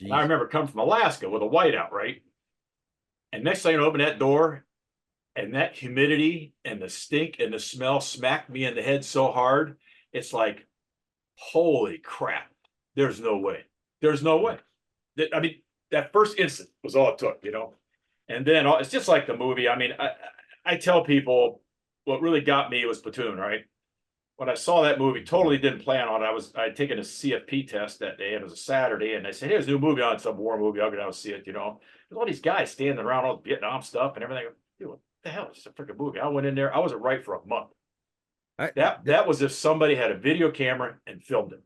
And I Jeez. remember coming from Alaska with a whiteout, right? And next thing I open that door, and that humidity and the stink and the smell smacked me in the head so hard. It's like, holy crap. There's no way. There's no way. I mean, that first instant was all it took, you know? And then it's just like the movie. I mean, I tell people what really got me was Platoon, right? When I saw that movie, totally didn't plan on it. I'd taken a CFP test that day, and it was a Saturday, and they said, "Here's a new movie on some war movie. I'll go down and see it." You know, there's all these guys standing around all the Vietnam stuff and everything. Dude, what the hell? It's a freaking movie. I went in there. I wasn't right for a month. I, That was if somebody had a video camera and filmed it.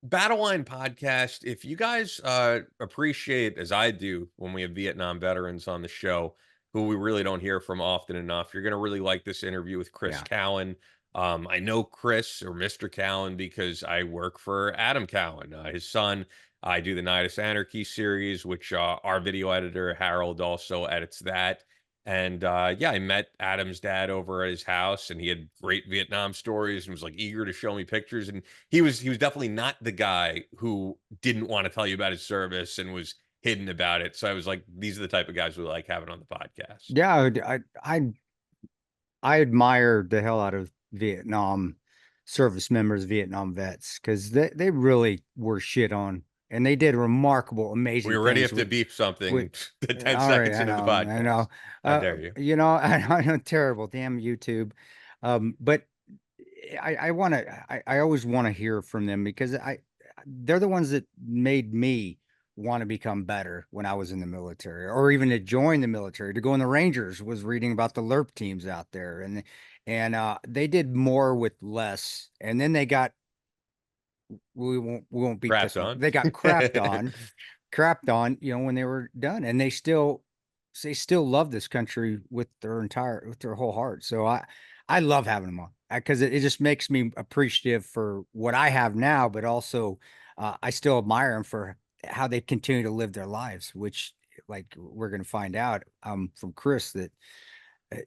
Battle Line Podcast, if you guys appreciate, as I do, when we have Vietnam veterans on the show, who we really don't hear from often enough, you're going to really like this interview with Chris yeah. Callen. I know Chris, or Mr. Callen, because I work for Adam Callen, his son. I do the Nidus Anarchy series, which our video editor, Harold, also edits that. And yeah, I met Adam's dad over at his house, and he had great Vietnam stories and was like eager to show me pictures. And he was definitely not the guy who didn't want to tell you about his service and was hidden about it. So I was like, these are the type of guys we like having on the podcast. Yeah, I admire the hell out of Vietnam service members, Vietnam vets, because they really were shit on, and they did remarkable, We amazing already things have to beep something with 10 all right, seconds into the I podcast. know. How dare you? You know, I know, terrible, damn YouTube. But I want to, I always want to hear from them because they're the ones that made me want to become better when I was in the military, or even to join the military, to go in the Rangers. Was reading about the LERP teams out there, and they did more with less, and then they got, we won't beat this Craps one. on. They got crapped on, you know, when they were done, and they still love this country with their whole heart. So I love having them on because it just makes me appreciative for what I have now, but also I still admire them for how they continue to live their lives, which, like, we're going to find out from Chris that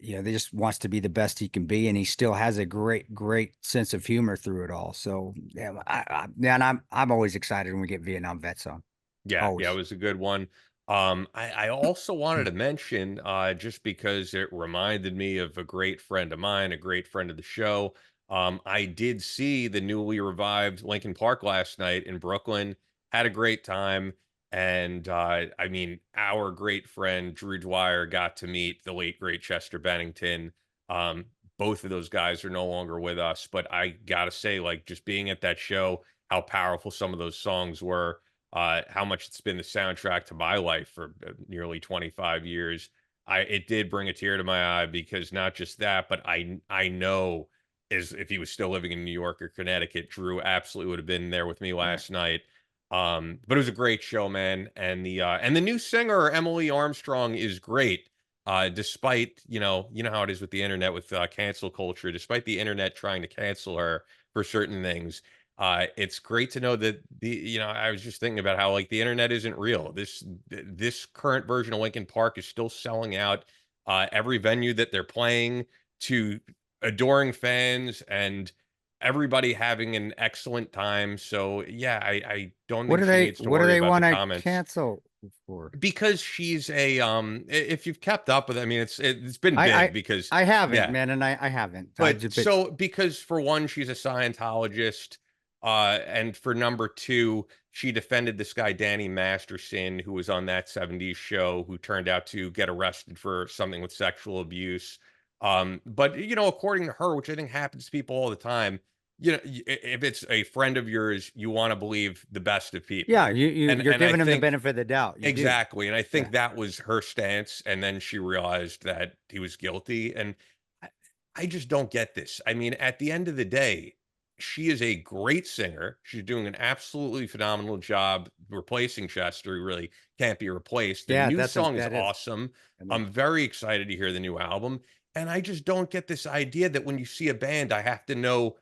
you know, they just wants to be the best he can be, and he still has a great sense of humor through it all. So yeah, man, I'm always excited when we get Vietnam vets on. Yeah, it Always. was a good one. I also wanted to mention, just because it reminded me of a great friend of mine, a great friend of the show. I did see the newly revived Lincoln Park last night in Brooklyn. Had a great time, and I mean, our great friend Drew Dwyer got to meet the late great Chester Bennington. Um, both of those guys are no longer with us, but I gotta say, like, just being at that show, how powerful some of those songs were, how much it's been the soundtrack to my life for nearly 25 years. It did bring a tear to my eye, because not just that, but I know, as if he was still living in New York or Connecticut, Drew absolutely would have been there with me Yeah. last night. But it was a great show, man. And the new singer, Emily Armstrong, is great. Despite, you know how it is with the internet, with cancel culture, despite the internet trying to cancel her for certain things. It's great to know that I was just thinking about how, like, the internet isn't real. This current version of Lincoln Park is still selling out every venue that they're playing, to adoring fans and everybody having an excellent time. So yeah, I don't What think do she they needs to what do worry they about the want to comments, cancel for? because she's a if you've kept up with it, I mean, it's been I big I because I haven't, yeah. man, and I haven't. But But so, because for one, she's a Scientologist, and for number two, she defended this guy Danny Masterson, who was on that '70s show, who turned out to get arrested for something with sexual abuse. But according to her, which I think happens to people all the time, if it's a friend of yours, you want to believe the best of yeah, people, you're and I giving him the think benefit of the doubt. You do. exactly, and I Yeah. think that was her stance, and then she realized that he was guilty, and I I just don't get this. I mean, at the end of the day, she is a great singer. She's doing an absolutely phenomenal job replacing Chester, who really can't be replaced. The Yeah, new song is that is. awesome. I mean, I'm very excited to hear the new album, and I just don't get this idea that when you see a band, I have to know,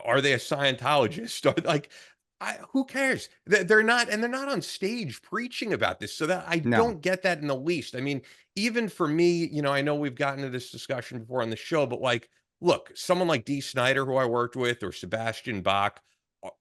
are they a Scientologist? Or, like, who cares? They're not, and they're not on stage preaching about this, so that I no. don't get that in the least. I mean, even for me, I know we've gotten to this discussion before on the show, but, like, look, someone like Dee Snider, who I worked with, or Sebastian Bach,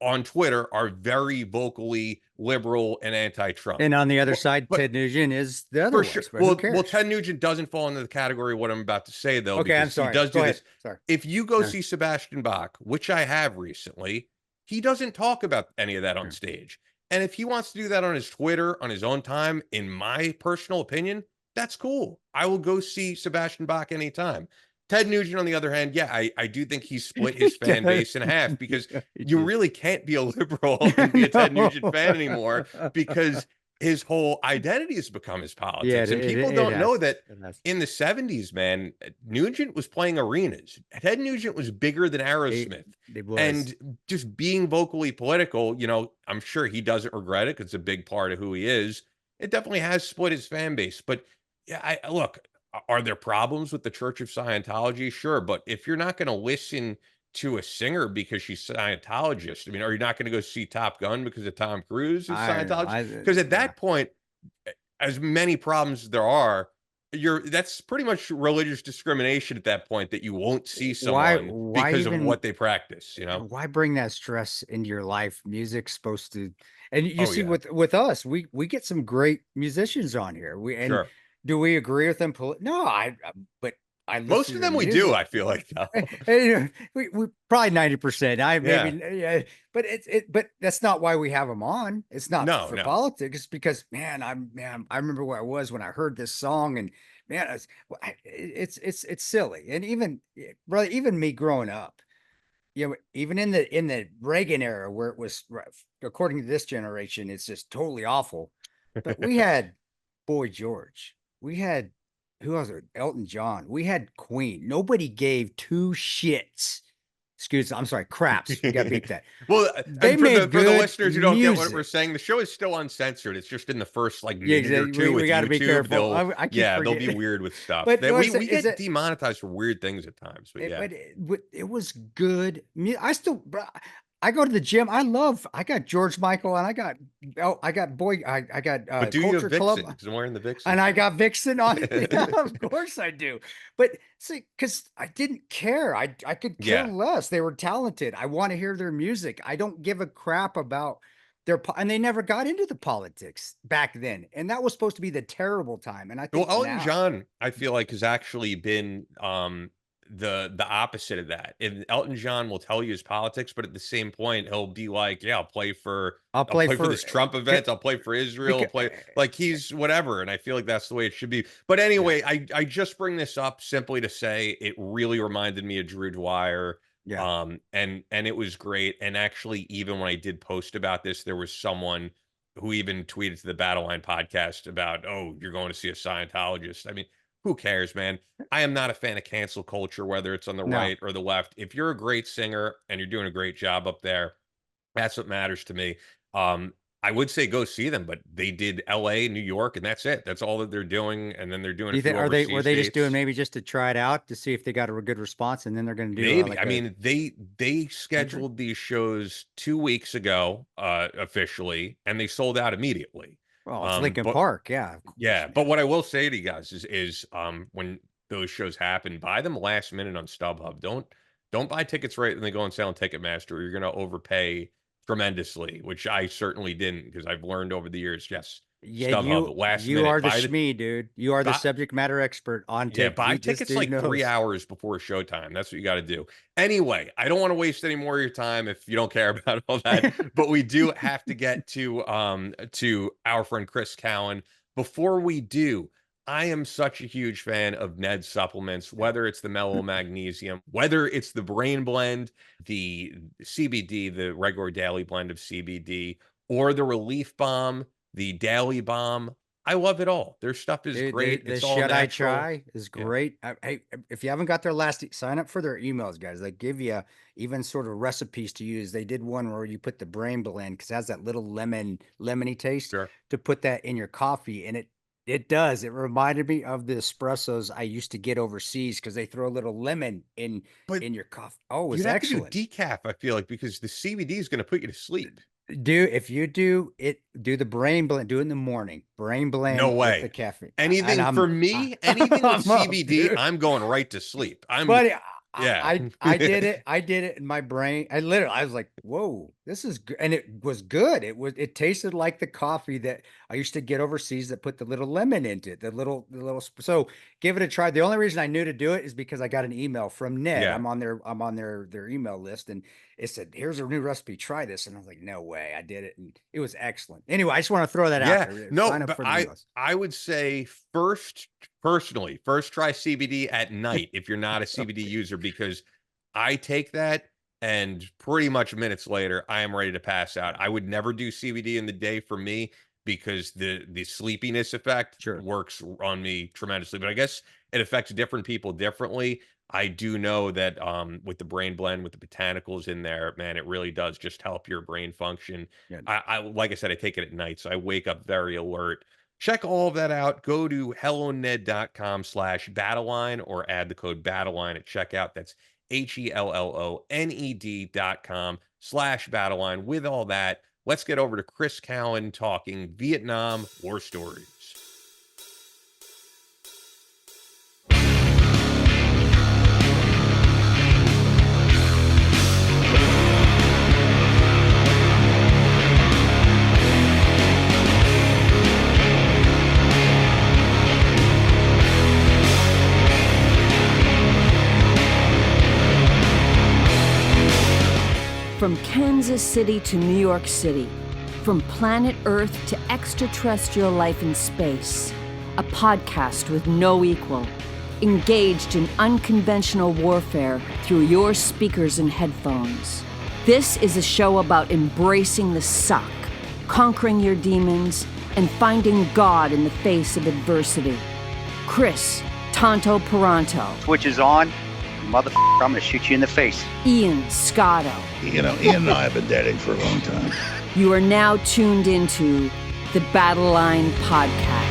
on Twitter are very vocally liberal and anti-Trump. And on the other But, side, but Ted Nugent is the other for way. sure. But who Well, cares? Ted Nugent doesn't fall into the category of what I'm about to say, though, Okay, I'm because he sorry. does Go do ahead. this. Sorry. If you go Yeah. see Sebastian Bach, which I have recently, he doesn't talk about any of that on Yeah. stage. And if he wants to do that on his Twitter, on his own time, in my personal opinion, that's cool. I will go see Sebastian Bach anytime. Ted Nugent, on the other hand, yeah, I do think he's split his fan base in half, because Yeah, he you did. really can't be a liberal and be a Ted Nugent fan anymore, No. because his whole identity has become his Yeah, politics. And people don't has. know that It has. in the 70s, man, Nugent was playing arenas. Ted Nugent was bigger than Aerosmith. It was. And just being vocally political, I'm sure he doesn't regret it, because it's a big part of who he is. It definitely has split his fan base. But yeah, look, are there problems with the Church of Scientology? Sure. But if you're not going to listen to a singer because she's Scientologist, I mean, are you not going to go see Top Gun because of Tom Cruise is I don't know. Scientologist? Because at that point, as many problems as there are, that's pretty much religious discrimination at that point, that you won't see someone why because of even what they practice, why bring that stress into your life? Music's supposed to, and you Oh see yeah, with us, we get some great musicians on here. And sure. do we agree with them? No, but I Most listen of to their them we do, music. I feel like, though. We probably 90%. I Yeah. maybe yeah, but but that's not why we have them on. It's not No, for no. politics. It's because I remember where I was when I heard this song, and man, it's silly. And even brother, even me growing up, even in the Reagan era, where it was, according to this generation, it's just totally awful. But we had Boy George. We had, who was it? Elton John. We had Queen. Nobody gave two shits. Excuse me. I'm sorry. Craps. You got to beep that. Well, They and for made the good listeners who don't get what we're music. saying, the show is still uncensored. It's just in the first Yeah, minute or two we with got to be YouTube. careful. I keep They'll be forgetting. weird with stuff. But That was we is get it? demonetized for weird things at times. But yeah, But it was good. I still, I go to the gym. I got George Michael, and I got but do you have Culture Vixen? Club. Because I'm wearing the Vixen And I shirt. got Vixen on. Yeah, of course I do. But see, because I didn't care. I could care Yeah. less. They were talented. I want to hear their music. I don't give a crap about and they never got into the politics back then. And that was supposed to be the terrible time. And I Well, think Elton now, John, I feel like, has actually been the opposite of that. And Elton John will tell you his politics, but at the same point, he'll be like, "Yeah, I'll I'll play play for for this Trump event. I'll play for Israel. I'll because play like he's whatever." And I feel like that's the way it should be. But yeah, anyway, I just bring this up simply to say it really reminded me of Drew Dwyer. yeah. And it was great. And actually, even when I did post about this, there was someone who even tweeted to the Battle Line podcast about, "Oh, you're going to see a Scientologist." I mean, who cares, man? I am not a fan of cancel culture, whether it's on the No. right or the left. If you're a great singer and you're doing a great job up there, that's what matters to me. I would say go see them, but they did LA, New York, and that's it. That's all that they're doing. And then they're doing Do a you think few were overseas they just doing dates. maybe just to try it out to see if they got a good response, and then they're going to do Maybe. like I a mean, they scheduled these shows 2 weeks ago, officially, and they sold out immediately. well, it's Lincoln But Park, yeah, of course, yeah, man. but what I will say to you guys is when those shows happen, buy them last minute on StubHub. Don't buy tickets right when they go on sale on Ticketmaster, or you're gonna overpay tremendously, which I certainly didn't, because I've learned over the years, yes, Yeah, StubHub last you minute. are the Shmee, dude. You are the Buy subject matter expert on yeah, tick. buy This tickets dude like 3 knows. hours before showtime. That's what you gotta do. Anyway, I don't wanna waste any more of your time if you don't care about all that, but we do have to get to our friend Chris Callen. Before we do, I am such a huge fan of Ned's supplements, Yeah. whether it's the Mellow Magnesium, whether it's the Brain Blend, the CBD, the regular daily blend of CBD, or the Relief Balm, the Daily Balm. I love it all. Their stuff is Dude, great. the It's all shut eye natural. try is Yeah. great. Hey, if you haven't got their last, sign up for their emails, guys. They give you even sort of recipes to use. They did one where you put the brain blend, because it has that little lemony taste, Sure. to put that in your coffee, and it does. It reminded me of the espressos I used to get overseas, because they throw a little lemon But in your coffee. Oh, it's you'd have to do excellent. decaf, I feel like, because the CBD is going to put you to sleep. If you do it, do the brain blend, do it in the morning. Brain No blend with the way. caffeine. And Anything for me, anything with I'm up, CBD, dude. I'm going right to sleep. But Yeah. I did it. I did it in my brain. I was like, whoa, this is good. And it was good. It tasted like the coffee that I used to get overseas that put the little lemon into it, so give it a try. The only reason I knew to do it is because I got an email from Ned. Yeah. I'm on their email list, and it said, here's a new recipe. Try this. And I was like, no way. I did it. And it was excellent. Anyway, I just want to throw that out Yeah. there. No, Sign up but for the email list. I would say personally, first try CBD at night if you're not a CBD user, because I take that and pretty much minutes later I am ready to pass out. I would never do CBD in the day for me because the sleepiness effect Sure. works on me tremendously. But I guess it affects different people differently. I do know that with the brain blend, with the botanicals in there, man, it really does just help your brain function. Yeah. I like I said, I take it at night, so I wake up very alert. Check all of that out. Go to helloned.com/battleline or add the code battleline at checkout. That's HELLONED.com/battleline. With all that, let's get over to Chris Callen talking Vietnam war stories. From Kansas City to New York City, from planet Earth to extraterrestrial life in space, a podcast with no equal, engaged in unconventional warfare through your speakers and headphones. This is a show about embracing the suck, conquering your demons, and finding God in the face of adversity. Chris Tonto Peranto. Switch is on. Motherfucker, I'm gonna shoot you in the face. Ian Scotto. You know, Ian and I have been dating for a long time. You are now tuned into the Battle Line Podcast.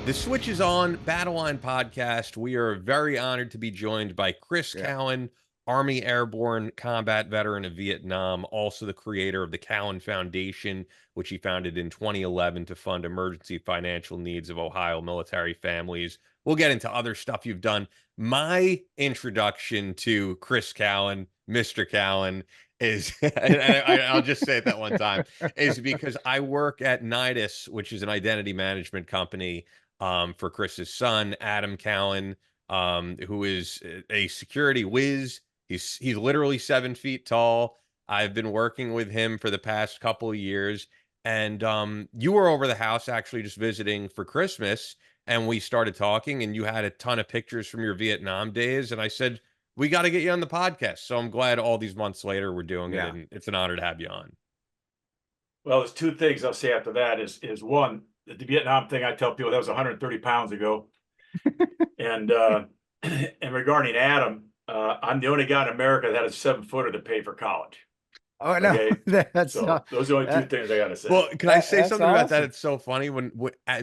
The Switch is on, Battle Line Podcast. We are very honored to be joined by Chris Callen, Army Airborne combat veteran of Vietnam, also the creator of the Callen Foundation, which he founded in 2011 to fund emergency financial needs of Ohio military families. We'll get into other stuff you've done. My introduction to Chris Callen, Mr. Callen, is, and I'll just say it that one time, is because I work at Nidus, which is an identity management company for Chris's son, Adam Callen, who is a security whiz. He's literally 7 feet tall. I've been working with him for the past couple of years. And you were over the house actually just visiting for Christmas. And we started talking, and you had a ton of pictures from your Vietnam days. And I said, we got to get you on the podcast. So I'm glad all these months later we're doing it. And it's an honor to have you on. Well, there's two things I'll say after that is one, the Vietnam thing, I tell people that was 130 pounds ago. And regarding Adam, I'm the only guy in America that had a 7-footer to pay for college. Oh no, Okay? that's So not, those are the only two things I got to say. Well, can I say That's something about that? awesome. It's so funny when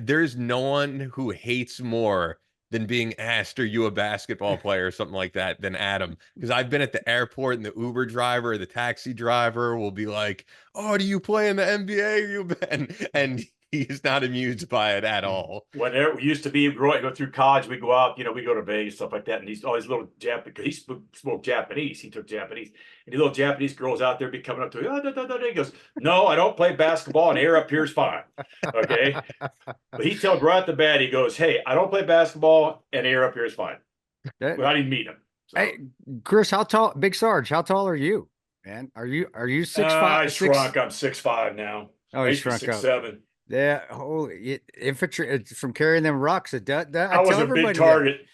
there's no one who hates more than being asked, are you a basketball player or something like that, than Adam. Because I've been at the airport and the Uber driver or the taxi driver will be like, oh, do you play in the NBA? And he's not amused by it at all. When we used to be go through college, we go out, we go to Vegas, stuff like that. And he's always little Japanese, he spoke Japanese. He took Japanese. And the little Japanese girls out there be coming up to him. He goes, no, I don't play basketball and air up here is fine. Okay. But he tells right at the bat, he goes, hey, I don't play basketball and air up here is fine. Without even meeting him. So, Hey, Chris, how tall? Big Sarge, how tall are you, man? Are you 6'5"? I shrunk. I'm 6'5" now. Oh, I you used to be shrunk up. 6'7". Yeah, holy infantry from carrying them rocks. I I was tell a big everybody that. target.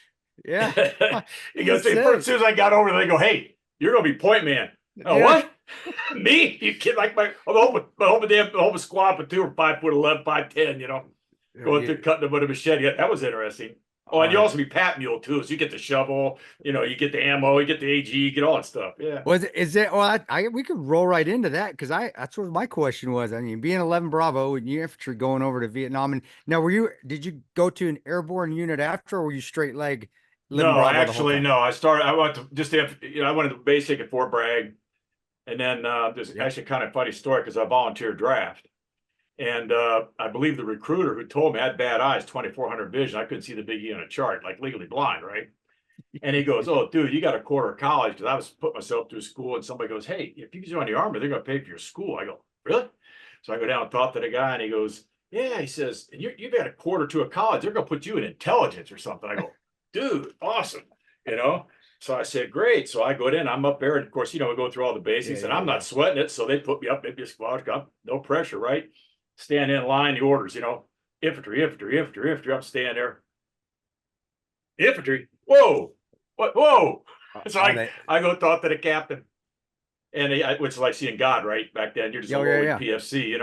Yeah. He goes, That's as soon as I got over there, they go, hey, you're gonna be point man. Oh, Yeah. what? Me? You kid, like my whole squad platoon were 5'11", 5'10", going through cutting them with a machete. That was interesting. Oh, and you also be pat mule too. So you get the shovel, you get the ammo, you get the AG, you get all that stuff. Yeah. is it? Well, we could roll right into that because that's what my question was. I mean, being 11 Bravo and you infantry going over to Vietnam, and now did you go to an airborne unit after, or were you straight leg 11 No, Bravo the whole actually, time? no. I went to just I went to basic at Fort Bragg, and then there's actually kind of funny story because I volunteered draft. And I believe the recruiter who told me I had bad eyes, 2400 vision. I couldn't see the big E on a chart, like legally blind, right? And he goes, "Oh, dude, you got a quarter of college." Because I was putting myself through school, and somebody goes, "Hey, if you join the Army, they're going to pay for your school." I go, "Really?" So I go down and talk to the guy, and he goes, "Yeah." He says, "And you've got a quarter to a college. They're going to put you in intelligence or something." I go, "Dude, awesome," So I said, "Great." So I go in, I'm up there, and of course, we go through all the basics, and I'm not sweating it. So they put me up, maybe a squad, got no pressure, right? Stand in line, the orders, infantry, infantry, infantry, infantry. I'm standing there. Infantry. Whoa. What? Whoa. So I go talk to the captain, and which is like seeing God, right? Back then, you're just PFC,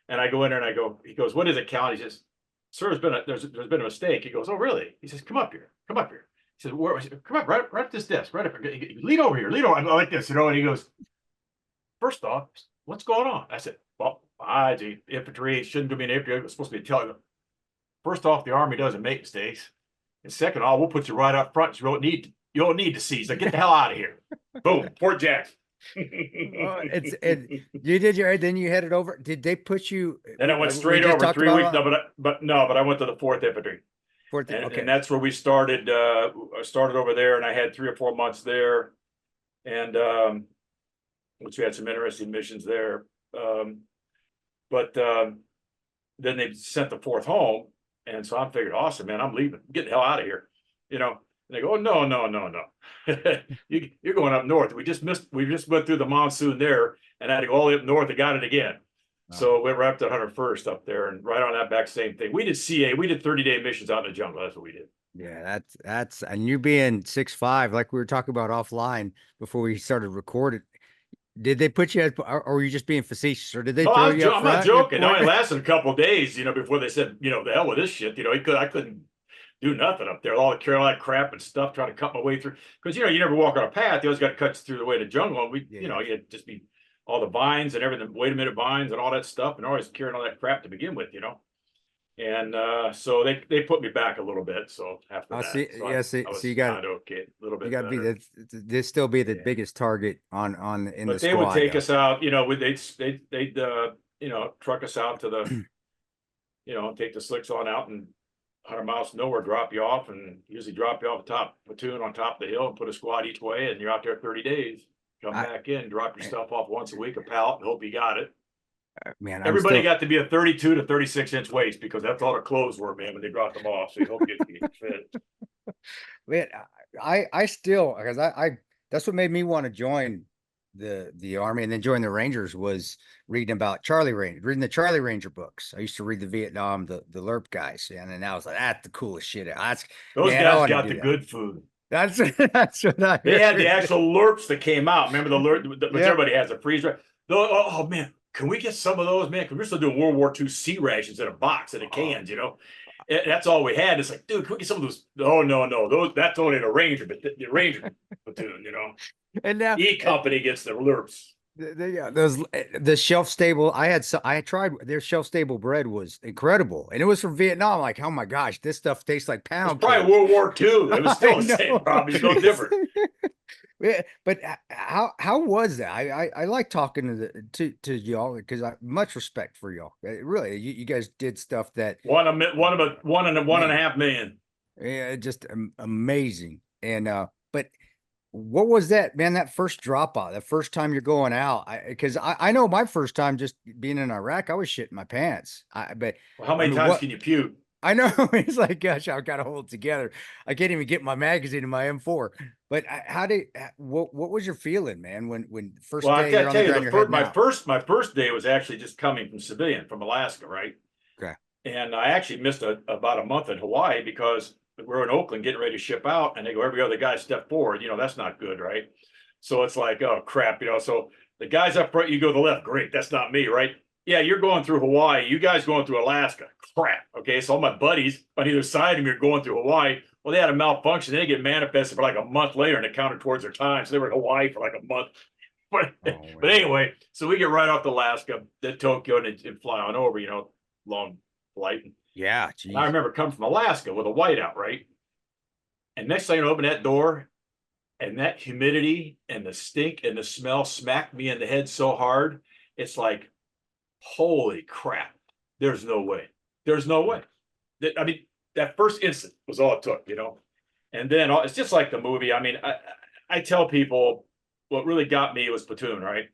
And I go in there and I go, he goes, "What is it, Cal?" He says, "Sir, there's been a mistake." He goes, "Oh, really?" He says, "Come up here. Come up here." He says, "Come up, right at this desk, right up here. Lean over here, lean over." I go like this, And he goes, "First off, what's going on?" I said, "Well, the infantry shouldn't be an infantry. It was supposed to be a tele. First off, the Army doesn't make mistakes. And second off, we'll put you right up front. You don't need to seize. Get the hell out of here." Boom, Fort Jackson. You did then you headed over. Did they put you? Then I went straight over 3 weeks. No, but I went to the 4th Infantry. And that's where we started. I started over there, and I had 3 or 4 months there, and which we had some interesting missions there. But then they sent the 4th home, and so I figured, awesome, man, I'm leaving, get the hell out of here, And they go, "Oh, no. You're going up north. We just went through the monsoon there, and I had to go all the way up north and got it again." So we were up to 101st up there, and right on that back, same thing. We did CA. We did 30-day missions out in the jungle. That's what we did. Yeah, that's and you being 6'5", like we were talking about offline before we started recording. Did they put you or were you just being facetious, or did they throw you up I'm not joking. No, it lasted a couple of days, before they said, the hell with this shit. I couldn't do nothing up there. All the Carolina crap and stuff, trying to cut my way through. Because, you never walk on a path. You always got to cut through the way to the jungle. And you'd just be all the vines and everything, wait a minute vines and all that stuff, and always carrying all that crap to begin with, And so they put me back a little bit. So after that, so you got okay, a little bit. You got to they still be the biggest target in but the they squad. would take us out, they'd truck us out to the, take the slicks on out and 100 miles to nowhere, drop you off, and usually drop you off the top platoon on top of the hill and put a squad each way, and you're out there 30 days. Come back in, drop your stuff off once a week, a pallet, and hope you got it. Man, everybody got to be a 32 to 36-inch waist because that's all the clothes were, man, when they dropped them off. So you hope you get fit. Man, I still, because I that's what made me want to join the Army and then join the Rangers, was reading the Charlie Ranger books. I used to read the Vietnam, the LERP guys, and then I was like, that's the coolest shit. Those guys got the good food. That's what I They had the actual LERPs that came out. Remember the LERP, which everybody has a freezer. Oh man, can we get some of those, man? Because we're still doing World War II C rations in a box in the cans, That's all we had. It's like, dude, can we get some of those? Oh no, that's only the Ranger, but the Ranger platoon, And now E Company gets the LERPs. The shelf stable. I tried their shelf stable bread, was incredible, and it was from Vietnam. Like, oh my gosh, this stuff tastes like pound. It's probably World War II. It was still the same problem. It's no different. Yeah, but how was that? I like talking to y'all because I much respect for y'all. Really, you guys did stuff that one and a half million. Yeah, just amazing. And but what was that, man? That first drop out, the first time you're going out, because I know my first time just being in Iraq, I was shitting my pants. But well, how many times can you puke? I know. It's like, gosh, I've got to hold it together. I can't even get my magazine in my M4. But what was your feeling, man, when first day you're on the ground? My first day was actually just coming from civilian, from Alaska, right? Okay. And I actually missed about a month in Hawaii because we're in Oakland getting ready to ship out, and they go, every other guy step forward. That's not good, right? So it's like, oh crap, So the guys up front, you go to the left, great, that's not me, right? Yeah, you're going through Hawaii. You guys going through Alaska. Crap. Okay, so all my buddies on either side of me are going through Hawaii. Well, they had a malfunction. They get manifested for like a month later, and it counted towards their time. So they were in Hawaii for like a month. But, Oh, but anyway, so we get right off to Alaska, then Tokyo, and fly on over. Long flight. Yeah, And I geez. remember coming from Alaska with a whiteout, right? And next thing I open that door, and that humidity and the stink and the smell smacked me in the head so hard. It's like, holy crap. There's no way. There's no way. I mean, that first instant was all it took, And then it's just like the movie. I mean, I tell people what really got me was Platoon, right?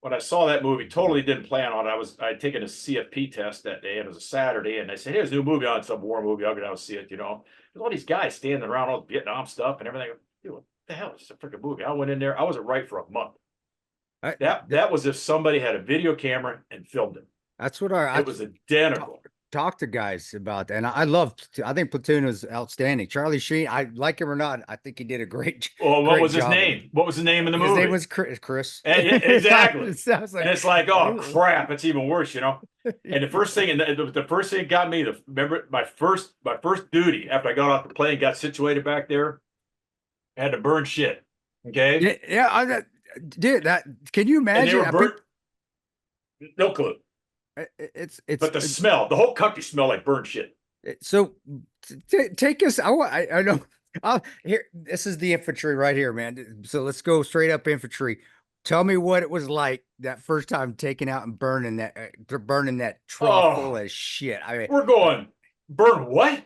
When I saw that movie, totally didn't plan on it. I'd taken a CFP test that day, and it was a Saturday, and they said, "Here's a new movie on, some war movie. I'll go down and see it." There's all these guys standing around all the Vietnam stuff and everything. Dude, what the hell? It's a freaking movie. I went in there. I wasn't right for a month. That was if somebody had a video camera and filmed it. That's what I It was identical. talk to guys about that. And I think Platoon was outstanding. Charlie Sheen, I like him or not, I think he did a great Well, what great was his job. name? What was the name of the His movie? name was Chris. Exactly. So I was like, And it's like, oh crap, it's even worse, And the first thing, the first thing that got me, remember my first duty after I got off the plane, got situated back there, I had to burn shit. Okay. yeah, dude, that can you And they imagine? were burnt. No clue. It's But the smell, the whole country smelled like burned shit. so take us. I know. Here, this is the infantry right here, man. So let's go straight up infantry. Tell me what it was like that first time taking out and burning that trough full of shit. I mean, We're going, burn what?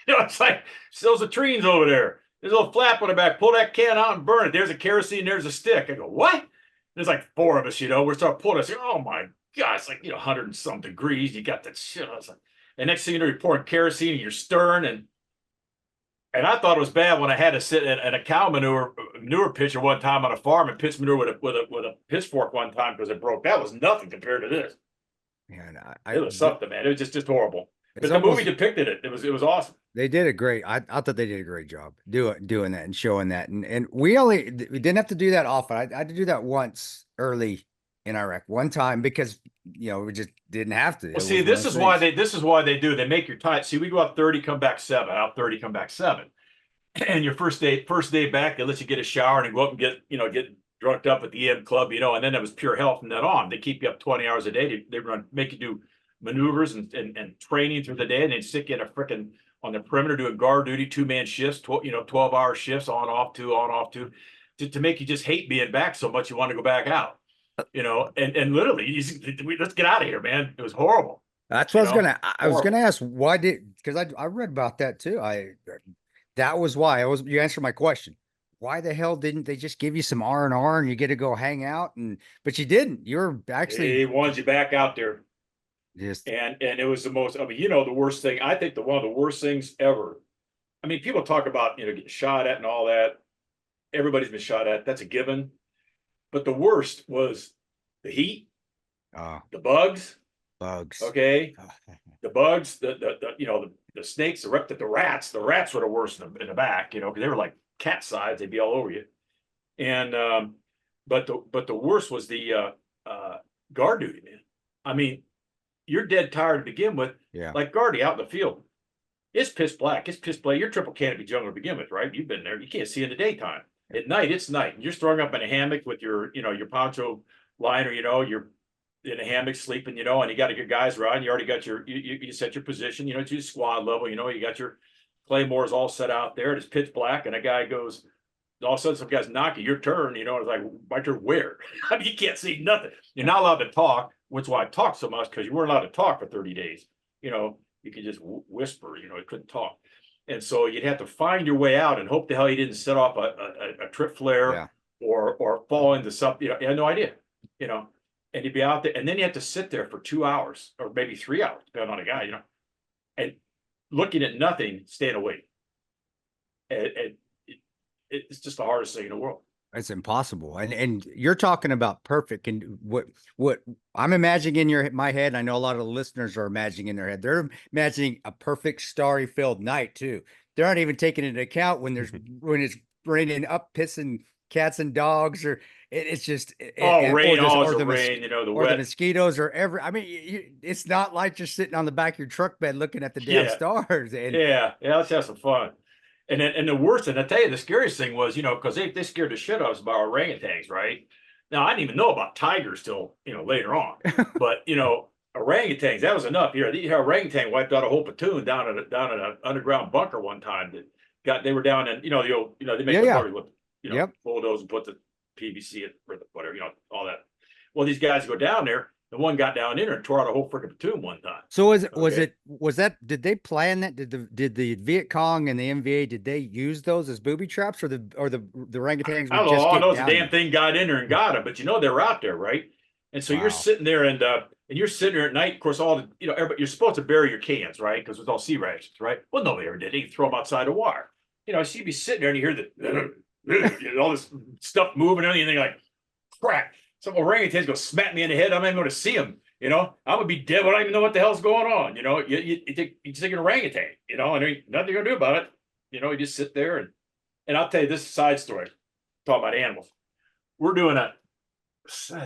It's like those latrines over there. There's a little flap on the back. Pull that can out and burn it. There's a kerosene. There's a stick. I go, what? There's like 4 of us, We're starting pulling. I say, oh my God, it's like 100 and some degrees. You got that shit. I was like, and next thing you know, you're pouring kerosene and you're stirring, and I thought it was bad when I had to sit in a cow manure pitcher one time on a farm and pitch manure with a pitchfork one time because it broke. That was nothing compared to this. man, It was something, man. It was just horrible. But it's the movie almost- depicted it. It was awesome. They did a great. I thought they did a great job doing that and showing that. And we didn't have to do that often. I had to do that once early in Iraq, one time because we just didn't have to. Well, see, this is why they do. They make your time. See, we go out 30, come back 7. Out 30, come back 7. And your first day back, they let you get a shower and go up and get drugged up at the EM club, and then it was pure hell from that on. They keep you up 20 hours a day. They make you do maneuvers and training through the day, and they stick you in a frickin' on the perimeter doing guard duty, 2-man shifts, 12-hour shifts, on off to make you just hate being back so much you want to go back out. And literally, let's get out of here, man. It was horrible. That's what I was gonna ask. Why because I read about that too. That was why you answered my question. Why the hell didn't they just give you some R&R and you get to go hang out? But you didn't. You're actually They wanted you back out there. just And it was the most, the worst thing. I think one of the worst things ever. I mean, people talk about, getting shot at and all that. Everybody's been shot at. That's a given. But the worst was the heat, the bugs. Okay. The bugs, the snakes, the rats. The rats were the worst in the back, because they were like cat size. They'd be all over you. And, but the worst was the guard duty, man. I mean, you're dead tired to begin with. Yeah. Like Guardy out in the field. It's pitch black. You're triple canopy jungle to begin with, right? You've been there. You can't see in the daytime. At night, it's night. And you're throwing up in a hammock with your poncho liner, you're in a hammock sleeping, and you got to get guys around. You already got you set your position, to your squad level, you got your claymores all set out there. It's pitch black. And a guy goes, all of a sudden some guy's knocking your turn, it's like, my turn where? I mean, you can't see nothing. You're not allowed to talk, which is why I talk so much, because you weren't allowed to talk for 30 days. You could just whisper, you couldn't talk. And so you'd have to find your way out and hope the hell you didn't set off a trip flare or fall into something. You had no idea, and you'd be out there, and then you have to sit there for 2 hours or maybe 3 hours, depending on the guy, and looking at nothing, staying awake. And it's just the hardest thing in the world. It's impossible. And you're talking about perfect. And what I'm imagining in my head, I know a lot of the listeners are imagining in their head, they're imagining a perfect starry filled night too. They're not even taking into account when it's raining up, pissing cats and dogs, or it's just rain, or always or the mos- rain, you know, the or the wet. mosquitoes, or I mean, it's not like just sitting on the back of your truck bed looking at the damn Yeah. stars. And Yeah, let's have some fun. And the worst, and I tell you, the scariest thing was, you know, because they scared the shit out of us about orangutans, right? Now I didn't even know about tigers till, you know, later on. But you know, orangutans, that was enough. Here, the orangutan wiped out a whole platoon down at an underground bunker one time. They were down in, you know, the old, you know, they make Yeah, the yeah. bunkers with, you know, Yep. bulldoze and put the PVC or the whatever, you know, all that. Well, these guys go down there. The one got down in there and tore out a whole freaking platoon one time. So Okay. did they plan that? Did the Viet Cong and the MVA, did they use those as booby traps, or the orangutans I would don't know. just All I get know is the down damn there? thing got in there and got him, but you know they were out there, right? And so you're Wow. sitting there and you're sitting there at night. Of course, all the, you know, everybody, you're supposed to bury your cans, right? Because it's all sea rations, right? Well, nobody ever did. They throw them outside the wire. You know, so you'd be sitting there and you hear the all this stuff moving and everything, and you're like, crap! Some orangutans go smack me in the head. I'm not even going to see them. You know, I'm gonna be dead. I don't even know what the hell's going on. You know, you take an orangutan. You know, and there ain't nothing you're gonna do about it. You know, you just sit there and I'll tell you this side story. Talking about animals. We're doing a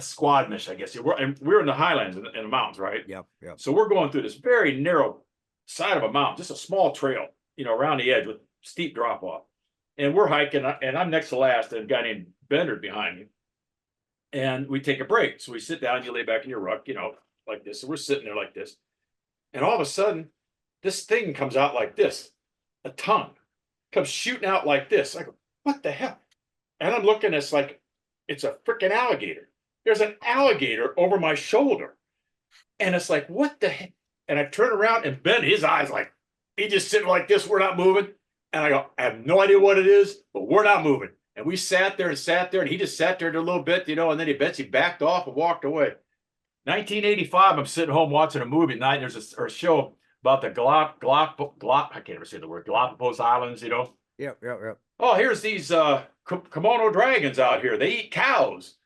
squad mission, I guess. We're in the highlands in the mountains, right? Yep. So we're going through this very narrow side of a mountain, just a small trail, you know, around the edge with steep drop off. And we're hiking, and I'm next to last, and a guy named Bender behind me. And we take a break. So we sit down, you lay back in your ruck, you know, like this. So we're sitting there like this. And all of a sudden, this thing comes out like this, a tongue comes shooting out like this. I go, what the hell? And I'm looking, it's like, it's a freaking alligator. There's an alligator over my shoulder. And it's like, what the heck? And I turn around and Ben, his eyes like, he just sitting like this, we're not moving. And I go, I have no idea what it is, but we're not moving. And we sat there, and he just sat there a little bit, you know, and then he backed off and walked away. 1985, I'm sitting home watching a movie at night. There's a show about the I can't ever say the word, Galapagos Islands, you know. Yep. Oh, here's these kimono dragons out here. They eat cows.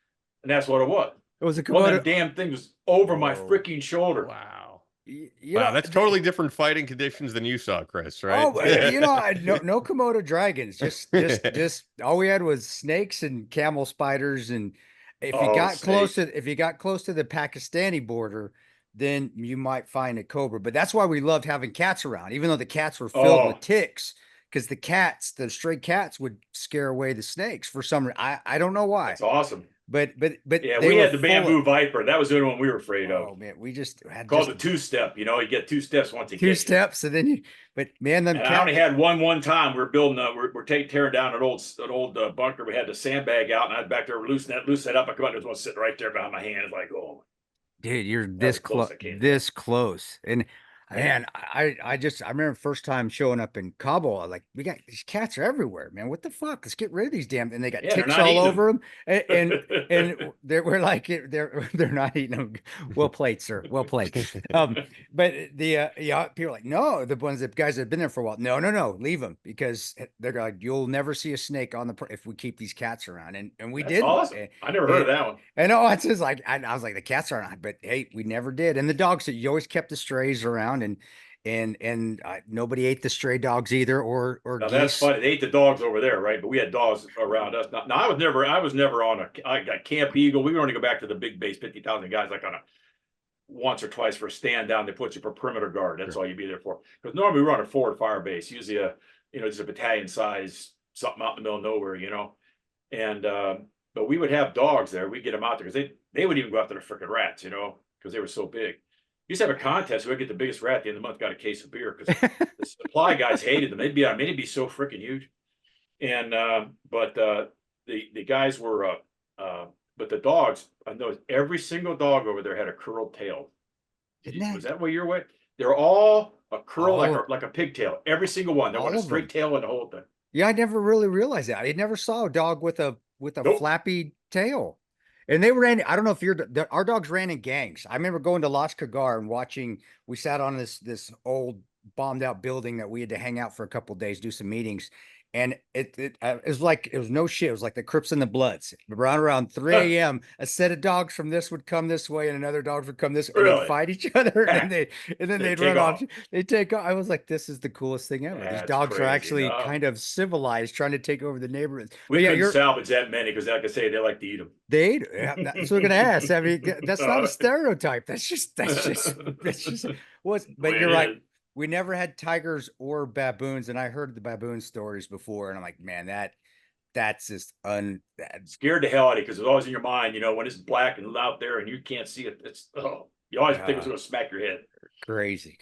And that's what it was. It was a One of Komodo. them damn things was over my Whoa. freaking shoulder. Wow. You Wow, know, that's totally different fighting conditions than you saw, Chris, right? Oh, you know, no Komodo dragons. Just all we had was snakes and camel spiders. And if you got close to the Pakistani border, then you might find a cobra. But that's why we loved having cats around, even though the cats were filled with ticks, because the stray cats would scare away the snakes for some reason. I don't know why. That's awesome. But Yeah, they we were had the bamboo viper. That was the only one we were afraid of. Oh man, we just had Called the two-step. You know, you get two steps once you two get steps, and then you. But man, them and I only had one time. We were building. We're tearing down an old bunker. We had the sandbag out, and I was back there loosen that up. I come out, there's one sitting right there behind my hand. It's like, oh, dude, you're was this close, close, I can't- this close. And man, I remember first time showing up in Kabul, like these cats are everywhere, man. What the fuck? Let's get rid of these damn. And they got Yeah, they're ticks not all eating over them. And we're like, they're not eating them. Well played, sir. Well played. But people are like, no, the guys that have been there for a while. No, leave them, because they're like, you'll never see a snake on if we keep these cats around. And we That's didn't. awesome. I never heard of that one. I know, it's just like I was like, the cats are not, but hey, we never did. And the dogs, you always kept the strays around, and nobody ate the stray dogs either, or Now geese. that's funny. They ate the dogs over there, right? But we had dogs around us. Now I was never on a Camp Eagle. We would only go back to the big base, 50,000 guys, like on a once or twice for a stand down. They put you for perimeter guard. That's all you'd be there for. Because normally we run a forward fire base, usually just a battalion size, something out in the middle of nowhere, you know. And but we would have dogs there. We'd get them out there because they would even go after the freaking rats, you know, because they were so big. We used to have a contest. Who'd get the biggest rat at the end of the month got a case of beer, because the supply guys hated them. They'd be so freaking huge. And but the guys were but the dogs, I know every single dog over there had a curled tail. Was that what you're way? They're all a curl, like a pigtail. Every single one. They want a straight tail and the whole thing. Yeah, I never really realized that. I never saw a dog with a flappy tail. And they ran, I don't know if our dogs ran in gangs. I remember going to Las Kagar and watching, we sat on this old bombed out building that we had to hang out for a couple of days, do some meetings. And it was like, it was no shit. It was like the Crips and the Bloods. Around 3 a.m., a set of dogs from this would come this way, and another dogs would come this, and they'd Really? fight each other, and then They they'd take run off. off. They take off. I was like, this is the coolest thing ever. These That's dogs are crazy. actually No. kind of civilized, trying to take over the neighborhood. We But yeah, couldn't you're salvage that many because, like I say, they like to eat them. they ate. Yeah, that's what I'm gonna ask. I mean, that's not a stereotype. That's just was. But Way you're it right. is. We never had tigers or baboons, and I heard the baboon stories before, and I'm like, man, that's just Scared the hell out of you because it's always in your mind, when it's black and out there and you can't see it. You always think it's going to smack your head. crazy.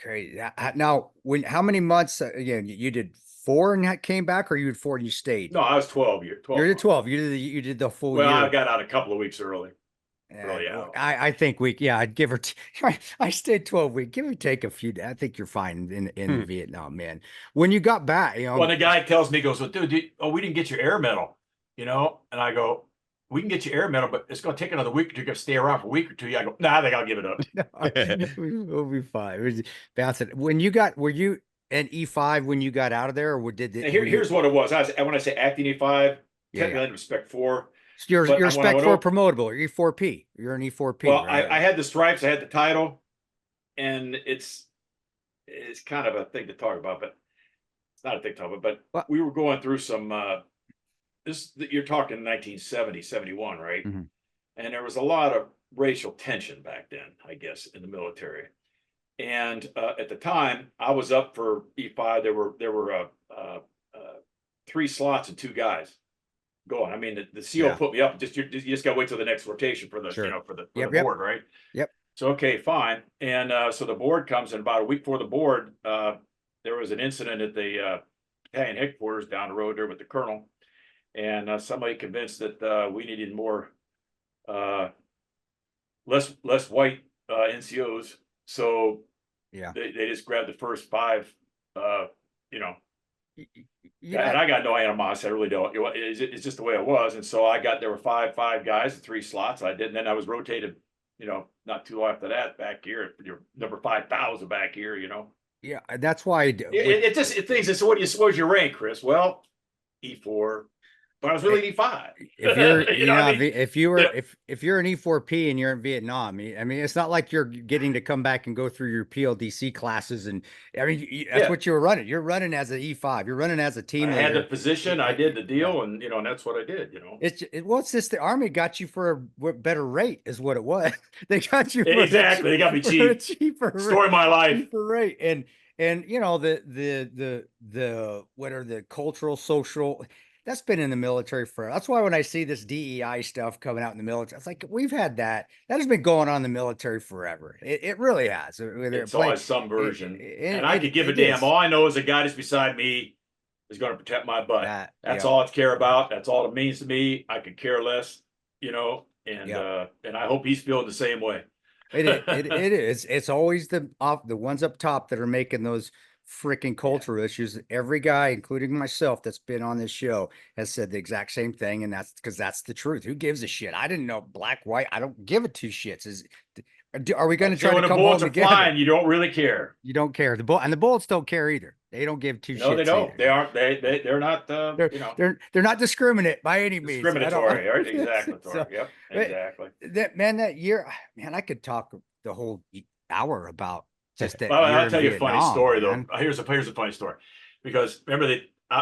Now, how many months again? You did 4 and came back, or you did 4 and you stayed? No, I was 12 years. 12 You're months. 12. You did the full Well, year. I got out a couple of weeks early. Really Yeah, out. I think I'd give her. I stayed 12 weeks. Give or take a few. I think you're fine in Vietnam, man. When you got back, Well, the guy tells me, he goes, well, dude, we didn't get your air medal, and I go, we can get you air medal, but it's going to take another week or two. You're going to stay around for a week or two. I go, nah, I think I'll give it up. we'll be fine. Bounce it. Were you an E5 when you got out of there, or did it? Here's what it was. When I say acting E5, Yeah, technically I had respect 4. You're But when I spec went 4 over- promotable. You're E4P. You're an E4P. Well, right? I had the stripes, I had the title, and it's kind of a thing to talk about, but it's not a thing to talk about. But What? we were going through some. You're talking 1970, 71, right? Mhm. And there was a lot of racial tension back then, I guess, in the military. And at the time, I was up for E5. There were 3 slots and 2 guys going. I mean, the CO Yeah. put me up. You just got to wait till the next rotation for the Sure. for the Yep. board, right? Yep. So okay, fine. And so the board comes, and about a week before the board, there was an incident at the battalion headquarters down the road there with the colonel, and somebody convinced that we needed more less white NCOs. So Yeah. they just grabbed the first 5. Yeah. And I got no animosity. I really don't. It's just the way it was. And so there were five guys, 3 slots. I did, and then I was rotated, not too long after that back here. You're number 5,000 back here, Yeah. That's why It thinks it's what was your rank, Chris? Well, E4, but I was really E5. if you're You know what I mean? if you were if you're an E4P and you're in Vietnam, I mean, it's not like you're getting to come back and go through your PLDC classes, and I mean that's Yeah. what you were running. You're running as an E5. You're running as a team I had leader. the position, I did the deal, and and that's what I did. It's just the Army got you for a better rate, is what it was. They got you for Exactly. They got me for a cheap. cheaper Story of my life. cheaper rate, and the what are the cultural, social. That's been in the military forever. That's why when I see this DEI stuff coming out in the military, it's like we've had that. That has been going on in the military forever. It really has. It's always some version. And I could give a it damn. is. All I know is the guy that's beside me is going to protect my butt. That's Yeah. all I care about. That's all it means to me. I could care less, and Yeah. and I hope he's feeling the same way. It is. It's always the ones up top that are making those freaking cultural issues. Every guy, including myself, that's been on this show has said the exact same thing, and that's because that's the truth. Who gives a shit? I didn't know black, white. I don't give a 2 shits. Are we going to So try when to the come bullets home are together? flying, you don't really care. You don't care. And the bullets don't care either. They don't give 2 shits. No, they don't. either. They aren't. They're not. They're not discriminate by any means. Discriminatory, right? Exactly. So, Yep. Exactly. that year, man, I could talk the whole hour about just that. Well, year I'll in tell you a funny Vietnam, story man. though. Here's a funny story, because remember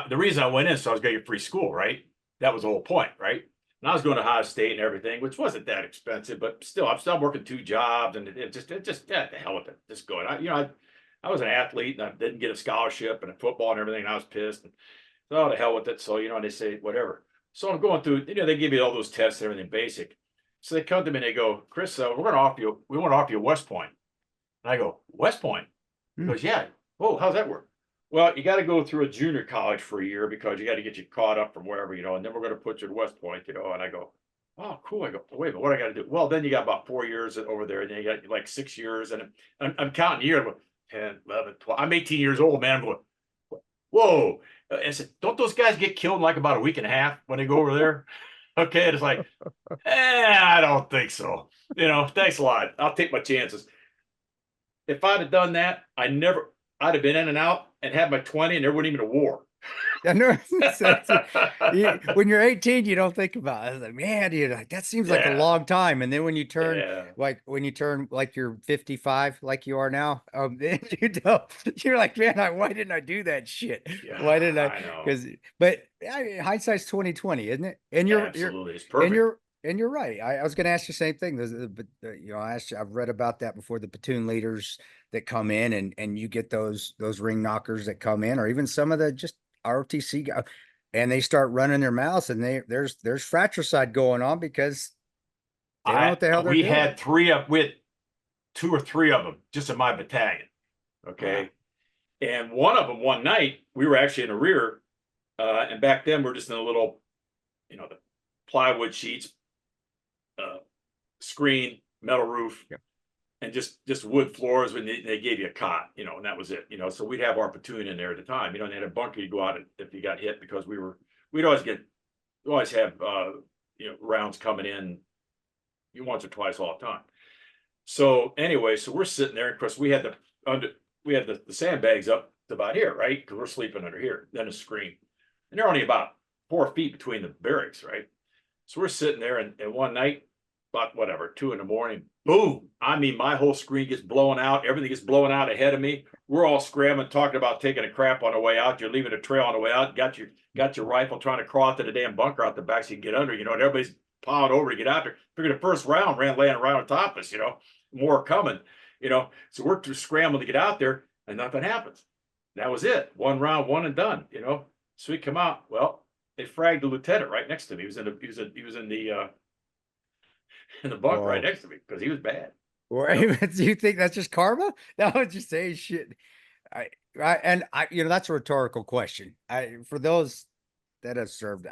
the reason I went in, so I was going to get free school, right? That was the whole point, right? And I was going to Ohio State and everything, which wasn't that expensive, but still, I'm still working 2 jobs, and it just the hell with it, just going. I was an athlete, and I didn't get a scholarship and football and everything, and I was pissed. And so the hell with it. So they say whatever. So I'm going through. They give you all those tests and everything basic. So they come to me and they go, Chris, we want to offer you West Point. And I go, West Point? He goes, yeah. Oh, how's that work? Well, you got to go through a junior college for a year because you got to get you caught up from wherever, and then we're going to put you at West Point, and I go, oh, cool. I go, wait a minute, what I got to do? Well, then you got about 4 years over there, and then you got like 6 years, and I'm counting years, 10, 11, 12. I'm 18 years old, man. I'm going, whoa. I said, don't those guys get killed in like about a week and a half when they go over there? Okay, and it's like, I don't think so. Thanks a lot. I'll take my chances. If I'd have done that, I'd have been in and out and had my 20, and there wouldn't even a war. I know. When you're 18, you don't think about it. I was like, man, dude, like, that seems like a Yeah. long time. And then when you turn, Yeah. like you're 55, like you are now, then you're like, man, why didn't I do that shit? Yeah, Why didn't I? I know. Because, but I mean, hindsight's 2020, isn't it? And you're Absolutely. It's and perfect. you're right. I was going to ask you the same thing. But I asked you, I've read about that before. The platoon leaders that come in, and you get those ring knockers that come in, or even some of the just ROTC guys, and they start running their mouths, and there's fratricide going on because they don't know what the hell they're we doing. had with 2 or 3 of them just in my battalion. Okay. And one of them one night, we were actually in the rear, and back then we're just in a little, the plywood sheets, screen, metal roof, Yep. and just wood floors when they gave you a cot, and that was it. So we'd have our platoon in there at the time, and they had a bunker you go out if you got hit, because we'd always have rounds coming in once or twice all the time. So anyway, so we're sitting there, and of course we had the sandbags up to about here, right? Because we're sleeping under here, then a screen. And they're only about 4 feet between the barracks, right? So we're sitting there, and one night, about 2 a.m, boom. I mean, my whole screen gets blown out. Everything gets blown out ahead of me. We're all scrambling, talking about taking a crap on the way out. You're leaving a trail on the way out. Got your rifle, trying to crawl to the damn bunker out the back so you can get under, and everybody's plowing over to get out there. Figured the first round laying right on top of us, more coming, so we're scrambling to get out there, and nothing happens. That was it. One round, one and done, So we come out. Well, they fragged the lieutenant right next to me. He was in the bunk right next to me because he was bad. Do you think that's just karma? That was just saying shit. That's a rhetorical question. For those that have served,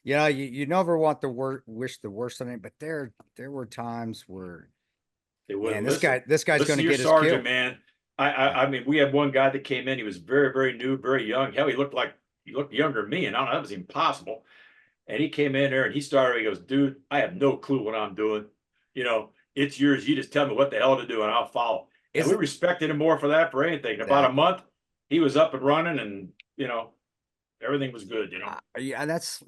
you never want the wish the worst on it, but there were times where, They wouldn't man, listen. this guy's going to your get his sergeant, kill. man. I mean, we had one guy that came in. He was very, very new, very young. Hell, he looked younger than me, and I don't know, that was impossible. And he came in there, and he goes, dude, I have no clue what I'm doing. It's yours. You just tell me what the hell to do, and I'll follow. And we respected him more for anything. In about a month, he was up and running, and everything was good. Yeah, that's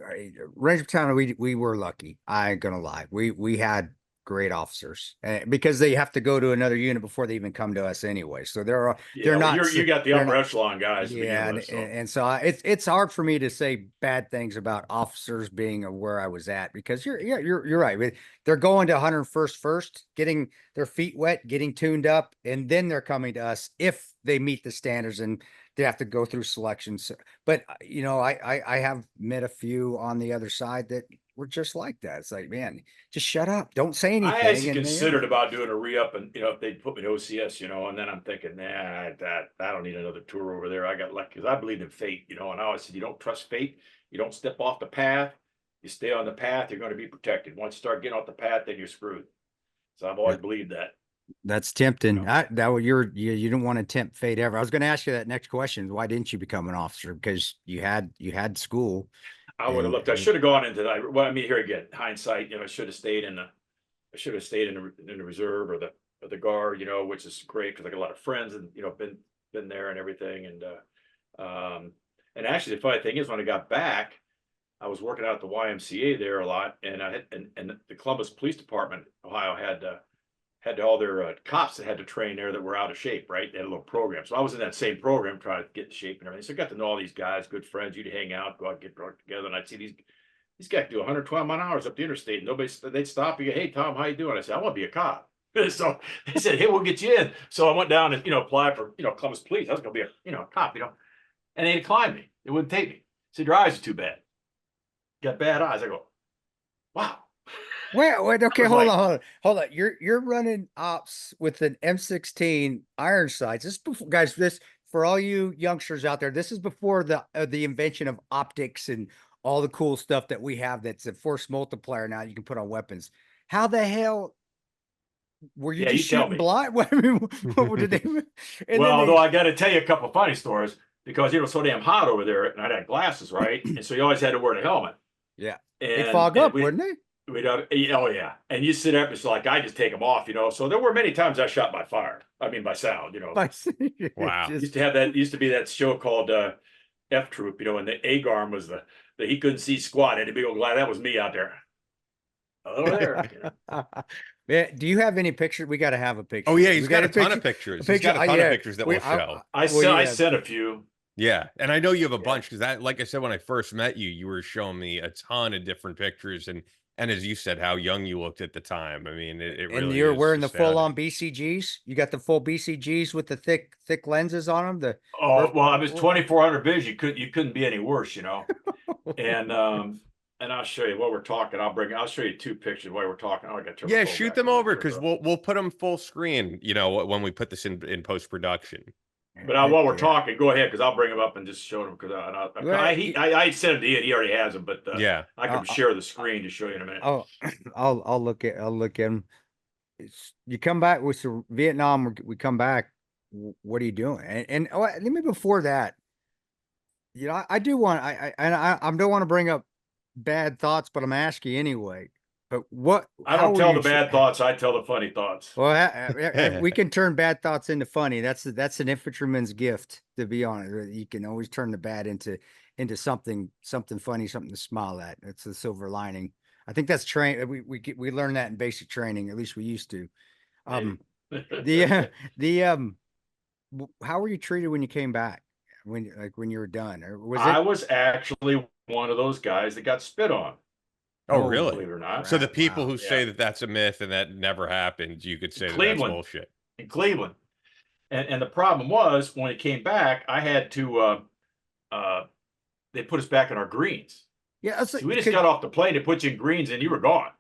Ranger Battalion. We were lucky. I ain't gonna lie. We had great officers, because they have to go to another unit before they even come to us anyway. So they're not. You got the upper echelon guys. Yeah, and so it's hard for me to say bad things about officers being where I was at, because you're right. They're going to 101st first, getting their feet wet, getting tuned up, and then they're coming to us if they meet the standards, and they have to go through selections. But I have met a few on the other side that were just like that. It's like, man, just shut up, don't say anything. I actually considered about doing a re-up, and if they'd put me to OCS, and then I'm thinking, nah, I don't need another tour over there. I got lucky because I believed in fate, and I always said, you don't trust fate, you don't step off the path, you stay on the path, you're going to be protected. Once you start getting off the path, then you're screwed. So I've always believed that. That's tempting. You didn't want to tempt fate ever. I was going to ask you that next question. Why didn't you become an officer? Because you had school. I would have looked. I should have gone into that. Well, I mean, here again, hindsight. I should have stayed in the reserve or the guard. Which is great because I got a lot of friends and been there and everything. And actually, the funny thing is, when I got back, I was working out at the YMCA there a lot, and and the Columbus Police Department, Ohio, had all their cops that had to train there that were out of shape, right? They had a little program. So I was in that same program trying to get in shape and everything. So I got to know all these guys, good friends. You'd hang out, go out, get drunk together. And I'd see these guys do 112 mile an hour up the interstate. And they'd stop you. Hey, Tom, how you doing? I said, I want to be a cop. So they said, hey, we'll get you in. So I went down and, applied for, Columbus Police. I was going to be a cop, and they declined me. They wouldn't take me. Said, your eyes are too bad. Got bad eyes. I go, wow. Wait, okay, hold on. You're running ops with an M16 iron sights. This before, guys, this for all you youngsters out there, this is before the invention of optics and all the cool stuff that we have that's a force multiplier now you can put on weapons. How the hell were you just shooting blind? What did they? Well, although I got to tell you a couple of funny stories, because it was so damn hot over there, and I had glasses, right? And so you always had to wear the helmet. Yeah, and they'd fog up, wouldn't they? Oh yeah, and you sit up, it's like I just take them off, So there were many times I shot by fire. I mean by sound, Wow. Used to be that show called F troop, and the A-garm was the he couldn't see squat. Had a big old glide. That was me out there. Over there. Yeah, do you have any picture? We got to have a picture. Oh yeah, We he's got a ton picture- of pictures. a He's got a picture- ton yeah, of pictures that we'll show. I sent a few. Yeah, and I know you have a Yeah. bunch because that, like I said, when I first met you, you were showing me a ton of different pictures, and as you said, how young you looked at the time. I mean, it really. And you're is wearing the full on astounding. BCGs. You got the full BCGs with the thick lenses on them. The Oh, well, I was 2400 vis. You couldn't be any worse, And I'll show you while we're talking. I'll show you two pictures while we're talking. Oh, I got to turn my Yeah, phone shoot back them on over here, because bro. we'll put them full screen. When we put this in post production. But while we're talking, go ahead because I'll bring them up and just show them because I sent him to Ian. He already has them, but Yeah, I can share the screen to show you in a minute. I'll look at them. You come back with Vietnam. We come back. What are you doing? And let me before that. I do want I don't want to bring up bad thoughts, but I'm asking anyway. But what? I don't tell the bad thoughts. I tell the funny thoughts. Well, we can turn bad thoughts into funny. That's an infantryman's gift, to be honest. You can always turn the bad into something funny, something to smile at. It's the silver lining. I think that's we learn that in basic training. At least we used to. How were you treated when you came back? When you were done, or I was actually one of those guys that got spit on. Oh, really? Believe it or not. So the people who Yeah. say that that's a myth and that never happened, you could say that that's Cleveland. bullshit. In Cleveland. And the problem was when it came back, I had to they put us back in our greens. Yeah, So we just got off the plane, they put you in greens and you were gone.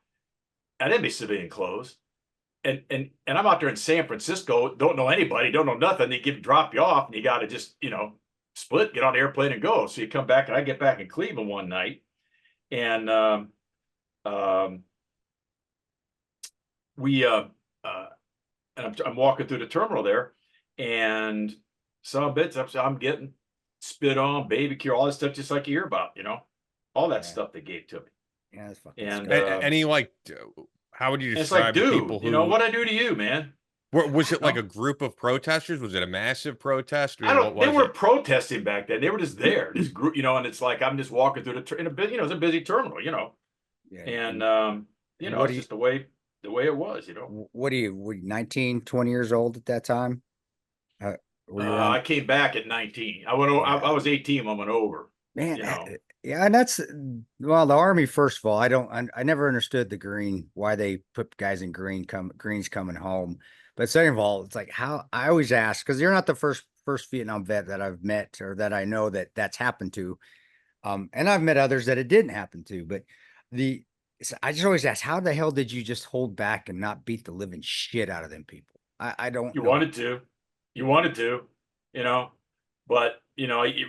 I didn't be civilian clothes. And I'm out there in San Francisco, don't know anybody, don't know nothing. They drop you off and you gotta just, split, get on the airplane and go. So you come back and I get back in Cleveland one night and and I'm walking through the terminal there, and some bits I'm getting spit on, baby cure, all this stuff, just like you hear about, all that stuff they gave to me. Yeah, that's fucking And Any how would you it's like, describe the dude, people who? what I do to you, man? Was it like a group of protesters? Was it a massive protest? Or I don't. what They was were it? protesting back then. They were just there, this group, and it's like I'm just walking through it's a busy terminal, Yeah, and it's just the way it was, What are you, 19, 20 years old at that time? I came back at 19. I I was 18 when I went over. Man, yeah, and that's the Army. First of all, I never understood the green, why they put guys in greens coming home. But second of all, it's like how I always ask, because you're not the first Vietnam vet that I've met or that I know that's happened to. And I've met others that it didn't happen to, but I just always ask, how the hell did you just hold back and not beat the living shit out of them people? I don't You know. wanted to, but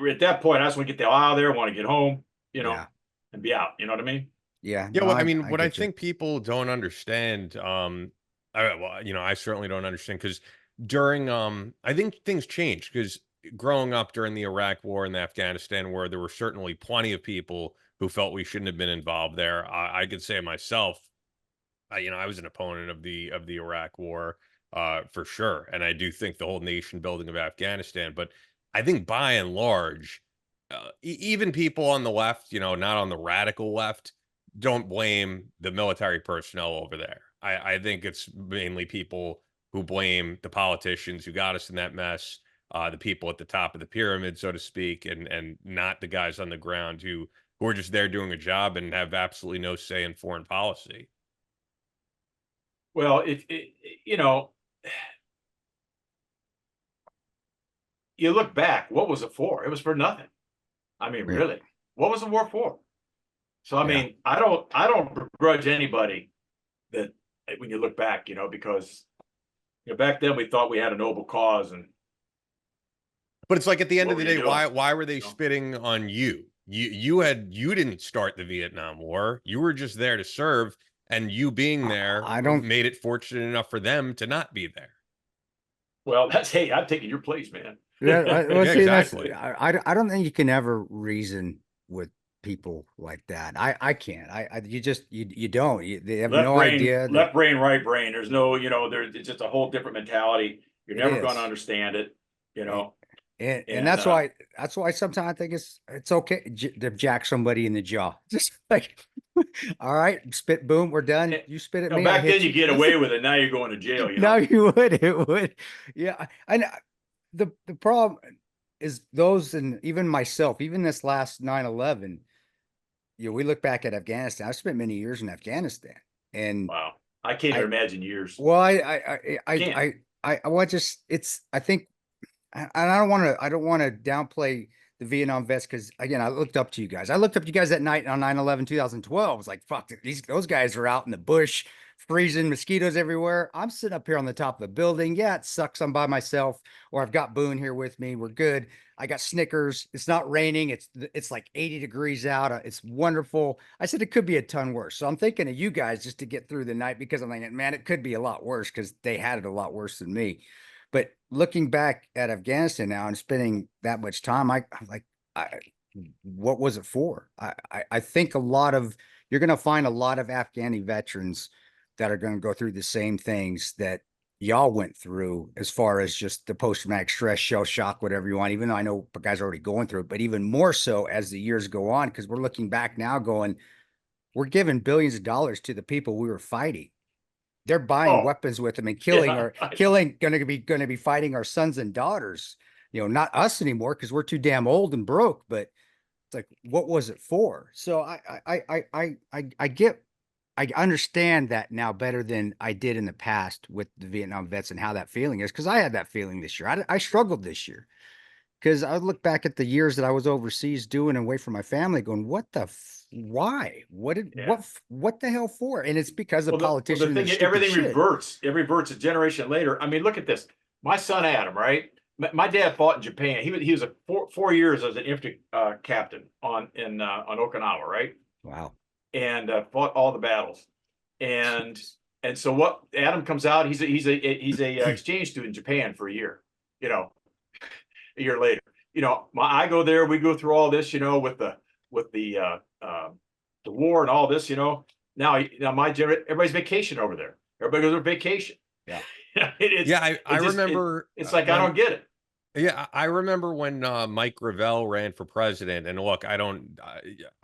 at that point, I just want to get the hell out of there. I want to get home, Yeah. and be out. You know what I mean? Yeah. Yeah, no, well, I mean, what I get you. think people don't understand, I certainly don't understand because during, I think things changed because growing up during the Iraq War and the Afghanistan War, there were certainly plenty of people who felt we shouldn't have been involved there. I could say myself, I was an opponent of the Iraq War, for sure, and I do think the whole nation building of Afghanistan. But I think by and large, even people on the left, not on the radical left, don't blame the military personnel over there. I think it's mainly people who blame the politicians who got us in that mess, the people at the top of the pyramid, so to speak, and not the guys on the ground who are just there doing a job and have absolutely no say in foreign policy. Well, you look back, what was it for? It was for nothing. I mean, Yeah. really, what was the war for? So, I Yeah. mean, I don't begrudge anybody that when you look back, because back then we thought we had a noble cause, and But it's like at the end What of the were you day, doing? why were they No. spitting on you? You didn't start the Vietnam War. You were just there to serve, and you being there I don't- made it fortunate enough for them to not be there. well, hey, I'm taking your place, man. Yeah, well, Yeah, see, exactly. I don't think you can ever reason with people like that. I can't. You just you don't. They have Left no brain, idea. left brain, right brain. There's no, it's just a whole different mentality. You're It never is. going to understand it, And that's why sometimes I think it's okay to jack somebody in the jaw. Just like, all right, spit, boom, we're done. You spit at me. I back hit then you get away with it. Now you're going to jail. You No, know. it would. Yeah. And the problem is those, and even myself, even this last 9/11, we look back at Afghanistan. I spent many years in Afghanistan, and Wow, I can't even imagine years. well, Can't. well, just I think, and I don't want to downplay the Vietnam vets, because again, I looked up to you guys. I looked up to you guys that night on 9/11, 2012. I was like, fuck, those guys are out in the bush, freezing, mosquitoes everywhere. I'm sitting up here on the top of the building. Yeah, it sucks. I'm by myself, or I've got Boone here with me. We're good. I got Snickers. It's not raining. It's like 80 degrees out. It's wonderful. I said it could be a ton worse. So I'm thinking of you guys just to get through the night, because I'm thinking, man, it could be a lot worse, because they had it a lot worse than me. But looking back at Afghanistan now and spending that much time, I'm like, what was it for? I think you're going to find a lot of Afghani veterans that are going to go through the same things that y'all went through, as far as just the post-traumatic stress, shell shock, whatever you want, even though I know guys are already going through it, but even more so as the years go on, because we're looking back now going, we're giving billions of dollars to the people we were fighting. They're buying weapons with them and killing going to be fighting our sons and daughters, not us anymore, because we're too damn old and broke. But it's like, what was it for? So I understand that now better than I did in the past with the Vietnam vets and how that feeling is, because I had that feeling this year. I struggled this year, because I look back at the years that I was overseas doing away from my family, going, why? What the hell for? And it's because of politicians. The thing, everything reverts. It reverts a generation later. I mean, look at this. My son Adam, right? My dad fought in Japan. He was a 4 years as an infantry captain on Okinawa, right? Wow. And fought all the battles. And so what? Adam comes out. He's a exchange student in Japan for a year. A year later, I go there. We go through all this, with the war and all this, Now everybody's vacation over there. Everybody goes on vacation. Yeah. I remember. It's like, I don't get it. Yeah, I remember when Mike Gravel ran for president, and look, I don't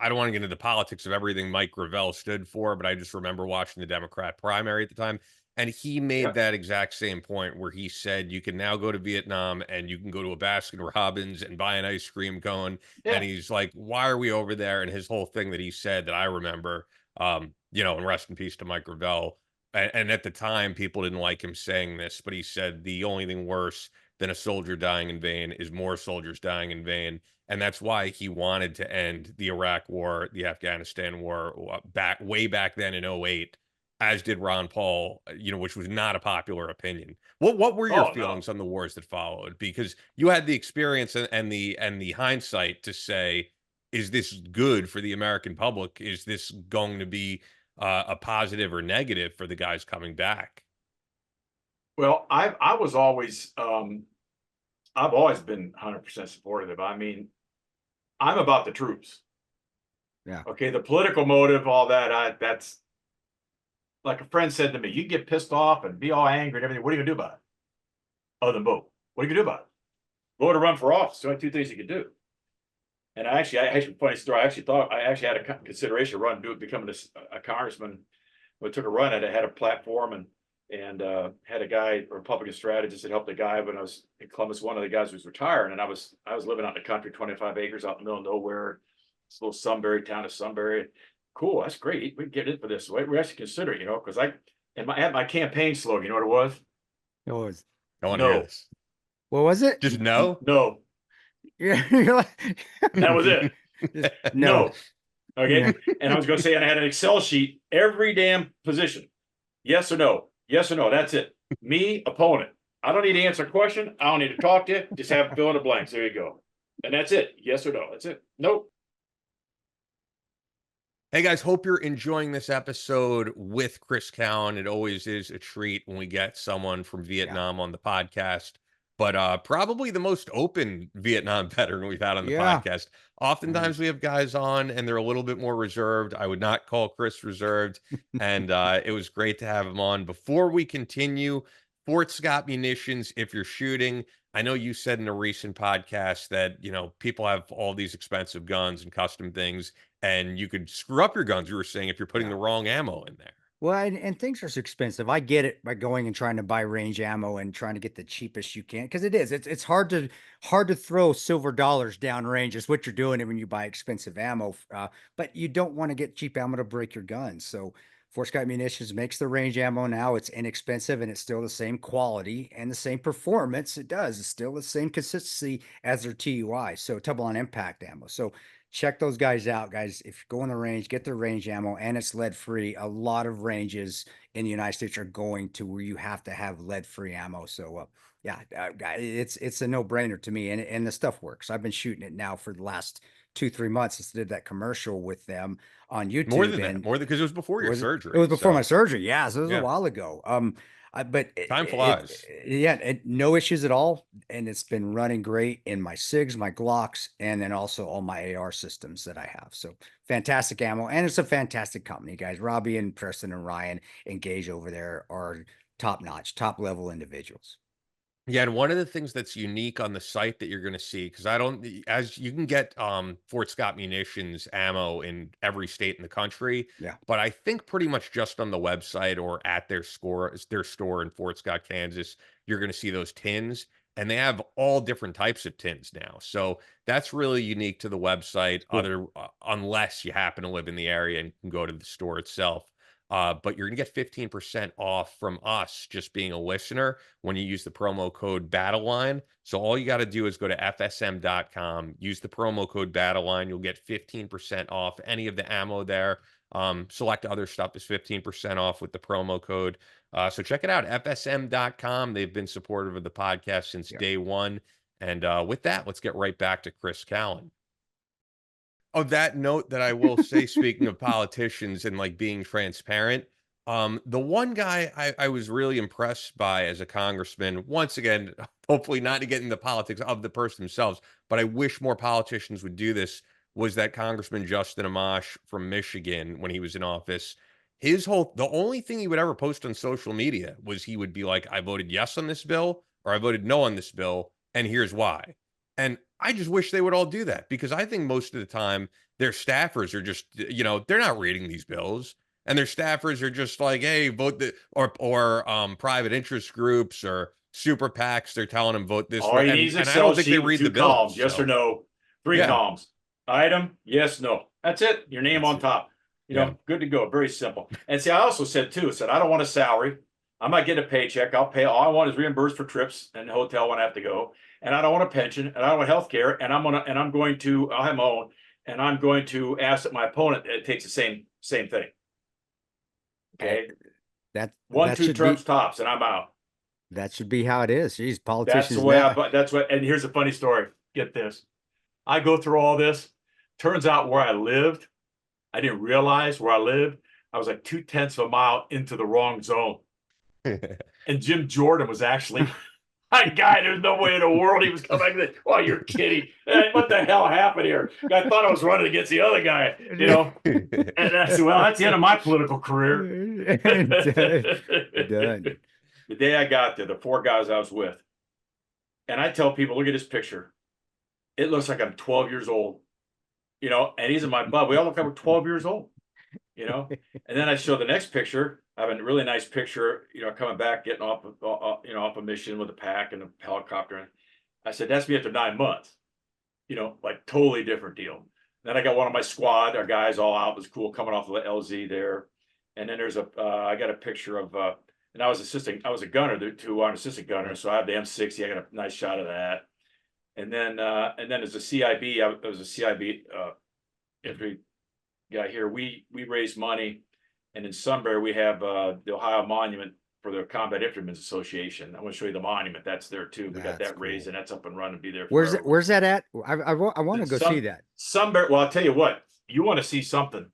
want to get into the politics of everything Mike Gravel stood for, but I just remember watching the Democrat primary at the time, and he made that exact same point where he said you can now go to Vietnam and you can go to a Baskin Robbins and buy an ice cream cone, and he's like, why are we over there? And his whole thing that he said that I remember, and rest in peace to Mike Gravel, and at the time people didn't like him saying this, but he said the only thing worse than a soldier dying in vain is more soldiers dying in vain. And that's why he wanted to end the Iraq war, the Afghanistan war way back then in 2008, as did Ron Paul, which was not a popular opinion. What were your feelings on the wars that followed? Because you had the experience and the hindsight to say, is this good for the American public? Is this going to be a positive or negative for the guys coming back? Well, I was always I've always been 100% supportive. I mean, I'm about the troops. Yeah. Okay. The political motive, all that, that's like a friend said to me, you get pissed off and be all angry and everything. What are you gonna do about it? Other than vote. What are you gonna do about it? Vote to run for office. There are two things you can do. And I funny story. I actually had a consideration of becoming a congressman. We took a run at it, had a platform, and had a guy, a Republican strategist, that helped a guy when I was in Columbus. One of the guys was retiring, and I was living out in the country, 25 acres out in the middle of nowhere, this little Sunbury town of Sunbury. Cool, that's great. We can get in for this. We actually consider it, because at my campaign slogan, you know what it was? It was no. What was it? Just no. No. Yeah, that was it. No. Okay. Yeah. And I was going to say, and I had an Excel sheet, every damn position. Yes or no. Yes or no. That's it. Me, opponent. I don't need to answer a question. I don't need to talk to you. Just have fill in the blanks. There you go. And that's it. Yes or no. That's it. Nope. Hey guys, hope you're enjoying this episode with Chris Callen. It always is a treat when we get someone from Vietnam on the podcast, but probably the most open Vietnam veteran we've had on the podcast. Oftentimes we have guys on and they're a little bit more reserved. I would not call Chris reserved, and it was great to have him on. Before we continue, Fort Scott Munitions, if you're shooting, I know you said in a recent podcast that, people have all these expensive guns and custom things, and you could screw up your guns, you were saying, if you're putting Yeah. the wrong ammo in there. Well, and things are so expensive. I get it by going and trying to buy range ammo and trying to get the cheapest you can because it is. It's hard to throw silver dollars down range. Is what you're doing when you buy expensive ammo. But you don't want to get cheap ammo to break your guns. So Fort Scott Munitions makes the range ammo now. It's inexpensive and it's still the same quality and the same performance. It does. It's still the same consistency as their TUI. So double on impact ammo. So check those guys out, guys. If you go on the range, get the range ammo, and it's lead free. A lot of ranges in the United States are going to where you have to have lead free ammo. So, it's a no brainer to me, and the stuff works. I've been shooting it now for the last 2-3 months since I did that commercial with them on More YouTube, than that, and more than because it was before your was it? surgery. It was before my So, surgery. Yeah, so it was a yeah, while ago. But time flies. no issues at all, and it's been running great in my SIGs, my Glocks, and then also all my AR systems that I have. So fantastic ammo, and it's a fantastic company, guys. Robbie and Preston and Ryan Engage over there are top notch, top level individuals. Yeah, and one of the things that's unique on the site that you're going to see, because I don't, as you can get Fort Scott Munitions ammo in every state in the country, Yeah. but I think pretty much just on the website or at their store in Fort Scott, Kansas, you're going to see those tins, and they have all different types of tins now. So that's really unique to the website, Cool. unless you happen to live in the area and can go to the store itself. But you're going to get 15% off from us just being a listener when you use the promo code BattleLine. So all you got to do is go to fsm.com, use the promo code BattleLine. You'll get 15% off any of the ammo there. Select other stuff is 15% off with the promo code. So check it out, fsm.com. They've been supportive of the podcast since day one. And with that, let's get right back to Chris Callen. On that note, that I will say, speaking of politicians and like being transparent, the one guy I was really impressed by as a congressman, once again, hopefully not to get into politics of the person themselves, but I wish more politicians would do this, was that Congressman Justin Amash from Michigan when he was in office. The only thing he would ever post on social media was he would be like, I voted yes on this bill, or I voted no on this bill, and here's why. And I just wish they would all do that, because I think most of the time their staffers are just, they're not reading these bills, and their staffers are just like, hey, vote the or private interest groups or super PACs. They're telling them vote this All way, he and, needs is and I Excel don't think they sheet with read 2 the bills. columns, yes or So, no, 3 yeah, columns. Item, yes, no. That's it. Your name That's on it. top. Yeah. Good to go. Very simple. And see, I also said too, I don't want a salary. I'm not getting a paycheck. I'll pay. All I want is reimbursed for trips and the hotel when I have to go. And I don't want a pension, and I don't want health care. And I'll have my own, and I'm going to ask that my opponent takes the same thing. Okay. That 1, 2 should terms be tops, and I'm out. that should be how it is. Jeez, That's the politicians way now. and here's a funny story. Get this. I go through all this. Turns out where I lived, I didn't realize where I lived. I was like 0.2 of a mile into the wrong zone. And Jim Jordan was actually my guy. There's no way in the world he was coming back. Oh, you're kidding. What the hell happened here? I thought I was running against the other guy, And I said, well, that's the end of my political career. Done. The day I got there, the 4 guys I was with, and I tell people, look at this picture. It looks like I'm 12 years old, and he's in my butt. We all look like we're 12 years old, And then I show the next picture. I have a really nice picture, coming back, getting off a mission with a pack and a helicopter. And I said, that's me after 9 months, like totally different deal. Then I got one of my squad, our guys all out. It was cool coming off the LZ there. And then there's I got a picture of, and I was a gunner there too, I'm an assistant gunner. So I have the M60. I got a nice shot of that. And then as a CIB, I was a CIB infantry guy here. We raised money, and in Sunbury we have the Ohio Monument for the Combat Infantrymen's Association. I'm going to show you the monument. That's there too. We got That's that raised, cool. and that's up and running. Be there. Where's forever. Where's that at? I want to go see that. Sunbury. Well, I'll tell you what. You want to see something?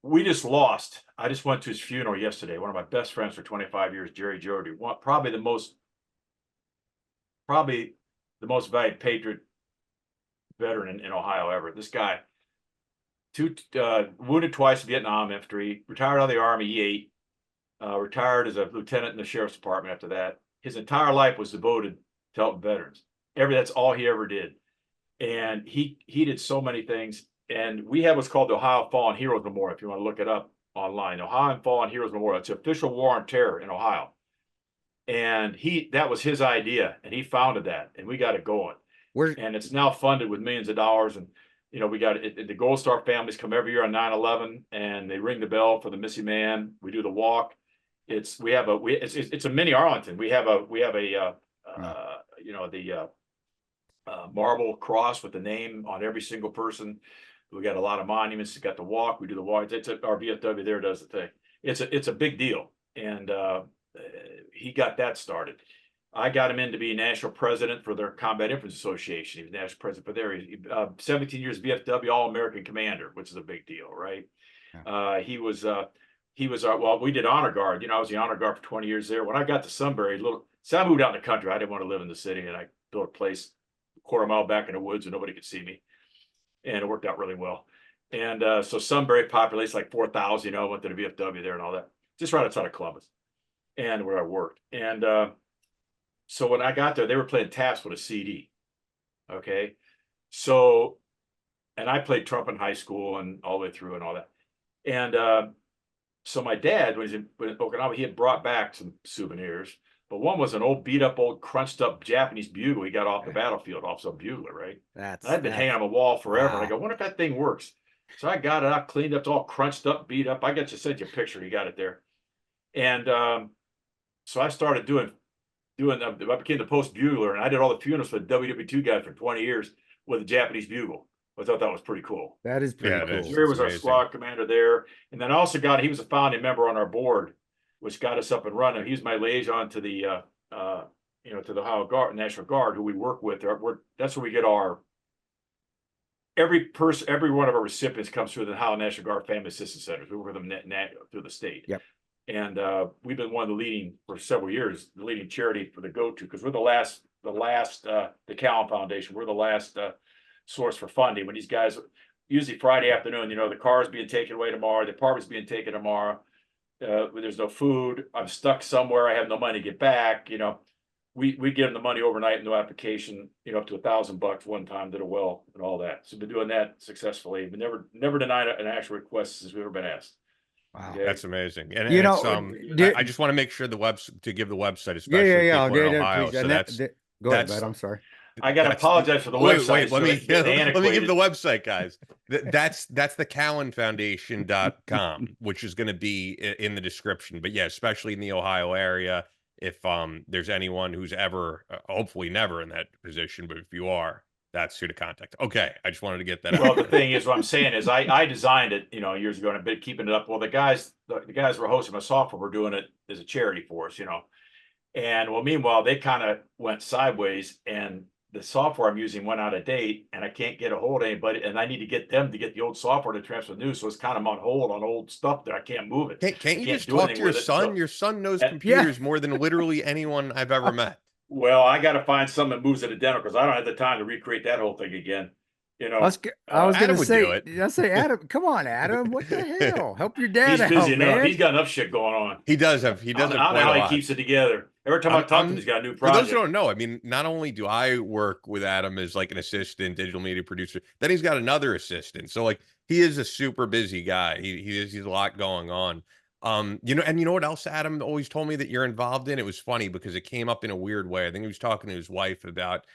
We just lost. I just went to his funeral yesterday. One of my best friends for 25 years, Jerry Jody. Probably the most valued patriot veteran in Ohio ever. This guy, wounded twice in Vietnam infantry, retired out of the Army, E8, retired as a lieutenant in the sheriff's department after that. His entire life was devoted to helping veterans. That's all he ever did. And he did so many things. And we have what's called the Ohio Fallen Heroes Memorial, if you want to look it up online. Ohio Fallen Heroes Memorial. It's an official war on terror in Ohio. And that was his idea, and he founded that, and we got it going. And it's now funded with millions of dollars. And we got it, the Gold Star families come every year on 9/11, and they ring the bell for the missing man. We do the walk. It's a mini Arlington. We have a marble cross with the name on every single person. We got a lot of monuments. We got the walk. We do the walk. Our VFW there does the thing. It's a big deal, and he got that started. I got him in to be national president for their Combat Infantry Association. He was national president for there. 17 years VFW All-American Commander, which is a big deal, right? Yeah. We did honor guard. I was the honor guard for 20 years there. When I got to Sunbury, I moved out in the country. I didn't want to live in the city, and I built a place a quarter mile back in the woods where nobody could see me, and it worked out really well. And so Sunbury populates like 4,000. I went to the VFW there and all that, just right outside of Columbus, and where I worked. And so when I got there, they were playing taps with a CD. Okay. So, and I played trumpet in high school and all the way through and all that. And so my dad, when he was in Okinawa, he had brought back some souvenirs, but one was an old beat up, old crunched up Japanese bugle he got off the battlefield, off some bugler, right? I'd been hanging on the wall forever. Wow. And I go, I wonder if that thing works. So I got it out, cleaned up, it's all crunched up, beat up. I got to send you a picture. You got it there. And so I started I became the post bugler, and I did all the funerals for the WW2 guys for 20 years with a Japanese bugle. I thought that was pretty cool. That is pretty cool. Jerry was our squad commander there. And then I also he was a founding member on our board, which got us up and running. He was my liaison to the, to the Ohio National Guard, who we work with. That's where we get every one of our recipients comes through the Ohio National Guard Family Assistance Centers. We work with them through the state. Yep. And we've been one of the leading for several years, the leading charity for the go-to, because we're the Callen Foundation. We're the last source for funding. When these guys, usually Friday afternoon, the car's being taken away tomorrow, the apartment's being taken tomorrow. There's no food. I'm stuck somewhere. I have no money to get back. We give them the money overnight, no application. Up to $1,000 one time, did a well and all that. So we've been doing that successfully. But never denied an actual request since we've ever been asked. Wow, okay. That's amazing. And I just want to make sure give the website, especially yeah, people in Ohio. So go ahead, bud. I'm sorry. I got to apologize for the website. Let me give the website, guys. That's the CallenFoundation.com, which is going to be in the description. But yeah, especially in the Ohio area, if there's anyone who's ever, hopefully never in that position, but if you are, that's who to contact. Okay, I just wanted to get that out. Well, the thing is, what I'm saying is, I designed it, years ago, and I've been keeping it up. Well, the guys who were hosting my software were doing it as a charity for us, And well, meanwhile, they kind of went sideways, and the software I'm using went out of date, and I can't get a hold of anybody, and I need to get them to get the old software to transfer new. So it's kind of on hold on old stuff that I can't move it. Can't you just talk to your son? Your son knows computers more than literally anyone I've ever met. Well, I got to find something that moves it identical, because I don't have the time to recreate that whole thing again. I was going to say, Adam, come on, Adam, what the hell? Help your dad out, He's busy enough. man. He's got enough shit going on. He does have. I don't know how he keeps it together. Every time I talk to him, he's got a new project. For those who don't know, I mean, not only do I work with Adam as like an assistant, digital media producer, then he's got another assistant. So like, he is a super busy guy. He's a lot going on. And you know what else Adam always told me that you're involved in? It was funny because it came up in a weird way. I think he was talking to his wife about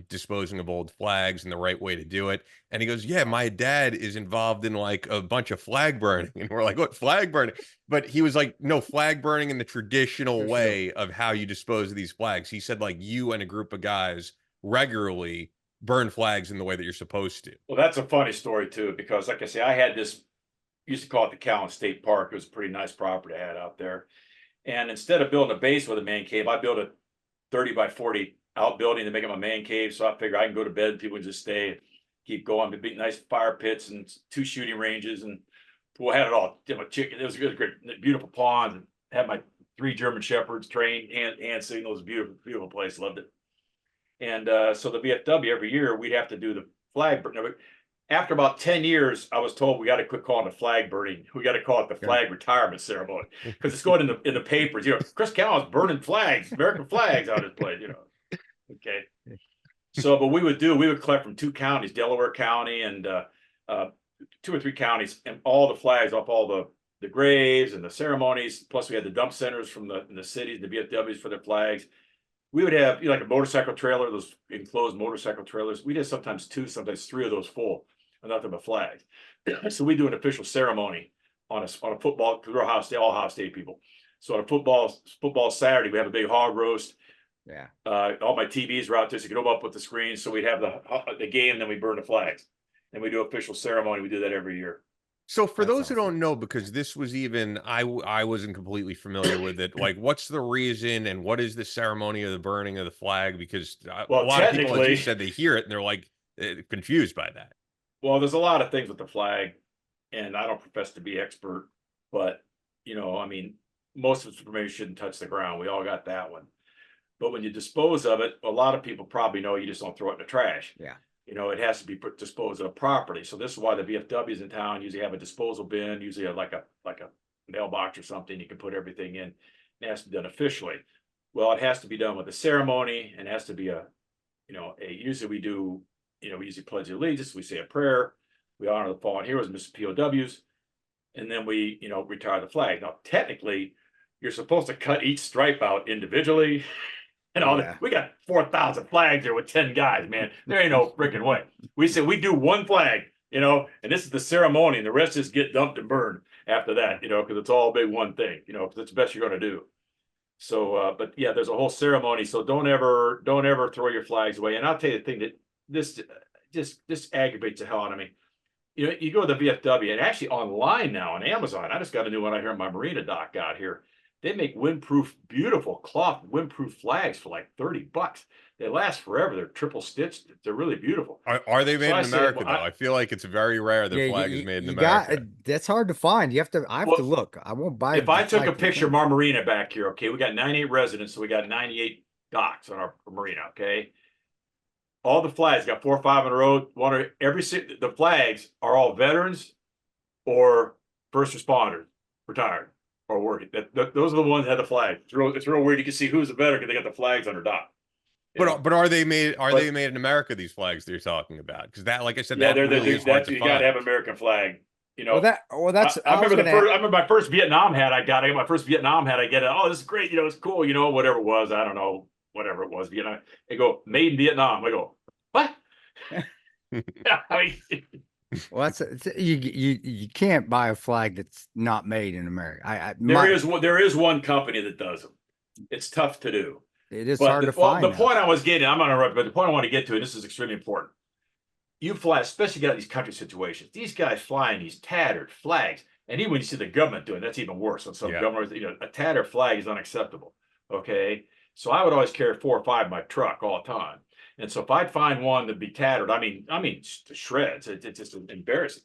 disposing of old flags and the right way to do it. And he goes, yeah, my dad is involved in like a bunch of flag burning. And we're like, what, flag burning? But he was like, no, flag burning in the traditional way of how you dispose of these flags. He said like you and a group of guys regularly burn flags in the way that you're supposed to. Well, that's a funny story too, because like I say, I had this, used to call it the Callen State Park. It was a pretty nice property I had out there. And instead of building a base with a man cave, I built a 30 by 40 outbuilding to make it my man cave. So I figure I can go to bed, people can just stay, keep going. Big nice fire pits and 2 shooting ranges, and pool, had it all. Chicken, it was a great, beautiful pond. Had my 3 German Shepherds trained, hand signals, beautiful place, loved it. And so the VFW every year we'd have to do the flag burn. after about 10 years, I was told we got to quit calling it flag burning. We got to call it the flag retirement ceremony because it's going in the papers. Chris Callen's burning flags, American flags on his place. Okay. So, but we would collect from 2 counties, Delaware County and 2 or 3 counties, and all the flags off all the graves and the ceremonies. Plus, we had the dump centers from the cities, the VFWs for their flags. We would have like a motorcycle trailer, those enclosed motorcycle trailers. We did sometimes 2, sometimes 3 of those full, and nothing but flags. So we do an official ceremony on a football, because we're Ohio State, all Ohio State people. So on a football Saturday, we have a big hog roast. Yeah. All my TVs were out there, so you could open up with the screen. So we'd have the game, then we burn the flags, and we do official ceremony. We do that every year. So for That's those who don't know, because this was even, I wasn't completely familiar with it. Like, what's the reason and what is the ceremony of the burning of the flag? Because a lot of people, like you said, they hear it and they're like confused by that. Well, there's a lot of things with the flag, and I don't profess to be expert, but I mean, most of its information shouldn't touch the ground. We all got that one. But when you dispose of it, a lot of people probably know you just don't throw it in the trash. Yeah. It has to be disposed of properly. So this is why the VFWs in town usually have a disposal bin, usually like a mailbox or something. You can put everything in. It has to be done officially. Well, it has to be done with a ceremony, and it has to be usually we do, we usually pledge allegiance. We say a prayer. We honor the fallen heroes, Mr. POWs, and then we, retire the flag. Now, technically, you're supposed to cut each stripe out individually. And all that. We got 4,000 flags here with 10 guys, man. There ain't no freaking way. We said we do one flag, and this is the ceremony, and the rest just get dumped and burned after that, because it's all big one thing, because it's the best you're going to do. So, but yeah, there's a whole ceremony. So don't ever throw your flags away. And I'll tell you the thing that this just aggravates the hell out of me. You go to the VFW, and actually online now on Amazon. I just got a new one out here on my marina dock out here. They make windproof, beautiful cloth windproof flags for like $30. They last forever. They're triple stitched. They're really beautiful. Are they made in America though? I feel like it's very rare that flag is made in America. That's hard to find. I have to look. I won't buy it. If I took a picture of our marina back here, okay, we got 98 residents, so we got 98 docks on our marina, okay? All the flags got 4 or 5 in a row. The flags are all veterans or first responders, retired. Or working. Those are the ones that have the flag. It's real weird. You can see who's the better because they got the flags on their dock. But are they made? They made in America? These flags that you're talking about? Because that, like I said, that really is hard to find. You got to have American flag. That's. I remember my first Vietnam hat. I got my first Vietnam hat. I get it. Oh, this is great. It's cool. Whatever it was. I don't know. Whatever it was. Vietnam. They go made in Vietnam. I go what? Well, you can't buy a flag that's not made in America. There is one company that does them. It's tough to do. It is hard to find. The point I was getting, I'm gonna interrupt, but the point I want to get to, and this is extremely important. You fly, especially get these country situations. These guys flying these tattered flags, and even when you see the government doing, that's even worse. On some governments, a tattered flag is unacceptable. Okay, so I would always carry 4 or 5 in my truck all the time. And so if I'd find one that'd be tattered, I mean, to shreds, it's just embarrassing.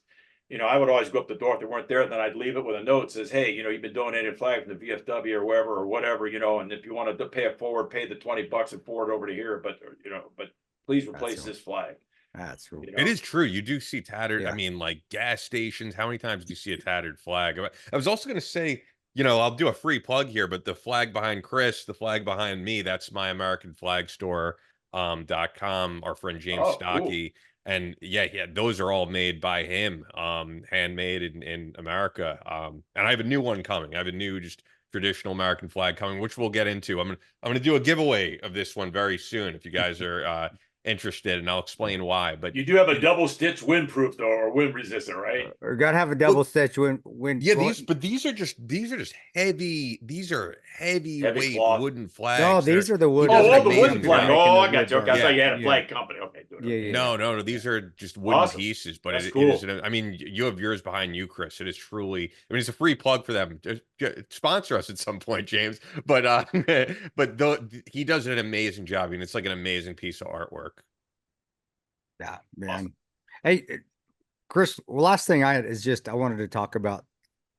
I would always go up the door if they weren't there, and then I'd leave it with a note that says, hey, you've been donated a flag from the VFW or whatever, and if you want to pay it forward, pay the $20 and forward over to here, but please replace this flag. That's true. It is true. You do see tattered. I mean, like gas stations. How many times do you see a tattered flag? I was also going to say, I'll do a free plug here, but the flag behind Chris, the flag behind me, that's my American Flag Store. .com, our friend James Stocky, cool. And those are all made by him, handmade in America. And I have a new one coming. I have a new just traditional American flag coming, which we'll get into. I'm gonna do a giveaway of this one very soon if you guys are interested, and I'll explain why. But you do have a double stitch windproof though, or wind resistant, right? Or gotta have a double stitch wind. Yeah, these are just heavy. These are heavyweight wooden flags. No, these are the wooden. The wooden flag. Oh, I got you. Okay, I thought you had a flag company. Okay, yeah. No. These are just wooden pieces. But it is. I mean, you have yours behind you, Chris. It is truly. I mean, it's a free plug for them. Sponsor us at some point, James. But he does an amazing job. I mean, it's like an amazing piece of artwork. Yeah, man. Awesome. Hey, Chris, last thing I wanted to talk about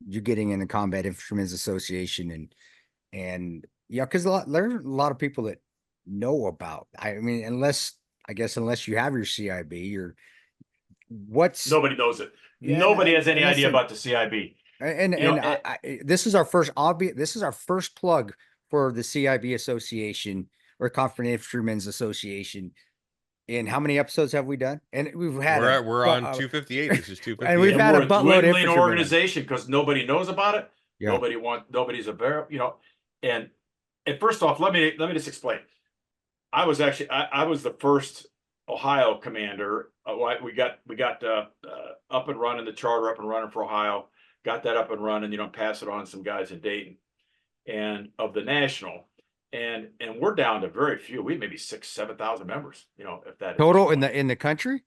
you getting in the Combat Instruments Association and because there's a lot of people that know about. I mean, unless you have your CIB, Nobody knows it. Yeah, Nobody has any and idea listen, about the CIB. and You know, and this is our first this is our first plug for the CIB Association or Confederate Infantrymen's Association. And how many episodes have we done? And we've had we're on 258. This is 258. and we've and had we're a a buttload of dwindling infantrymen. organization because nobody knows about it. Yeah. Nobody's aware, and first off, let me just explain. I was the first Ohio commander. We got up and running, the charter up and running for Ohio, got that up and running, pass it on to some guys in Dayton and of the national. And we're down to very few. We maybe 6,000-7,000 members, if that Total in the country.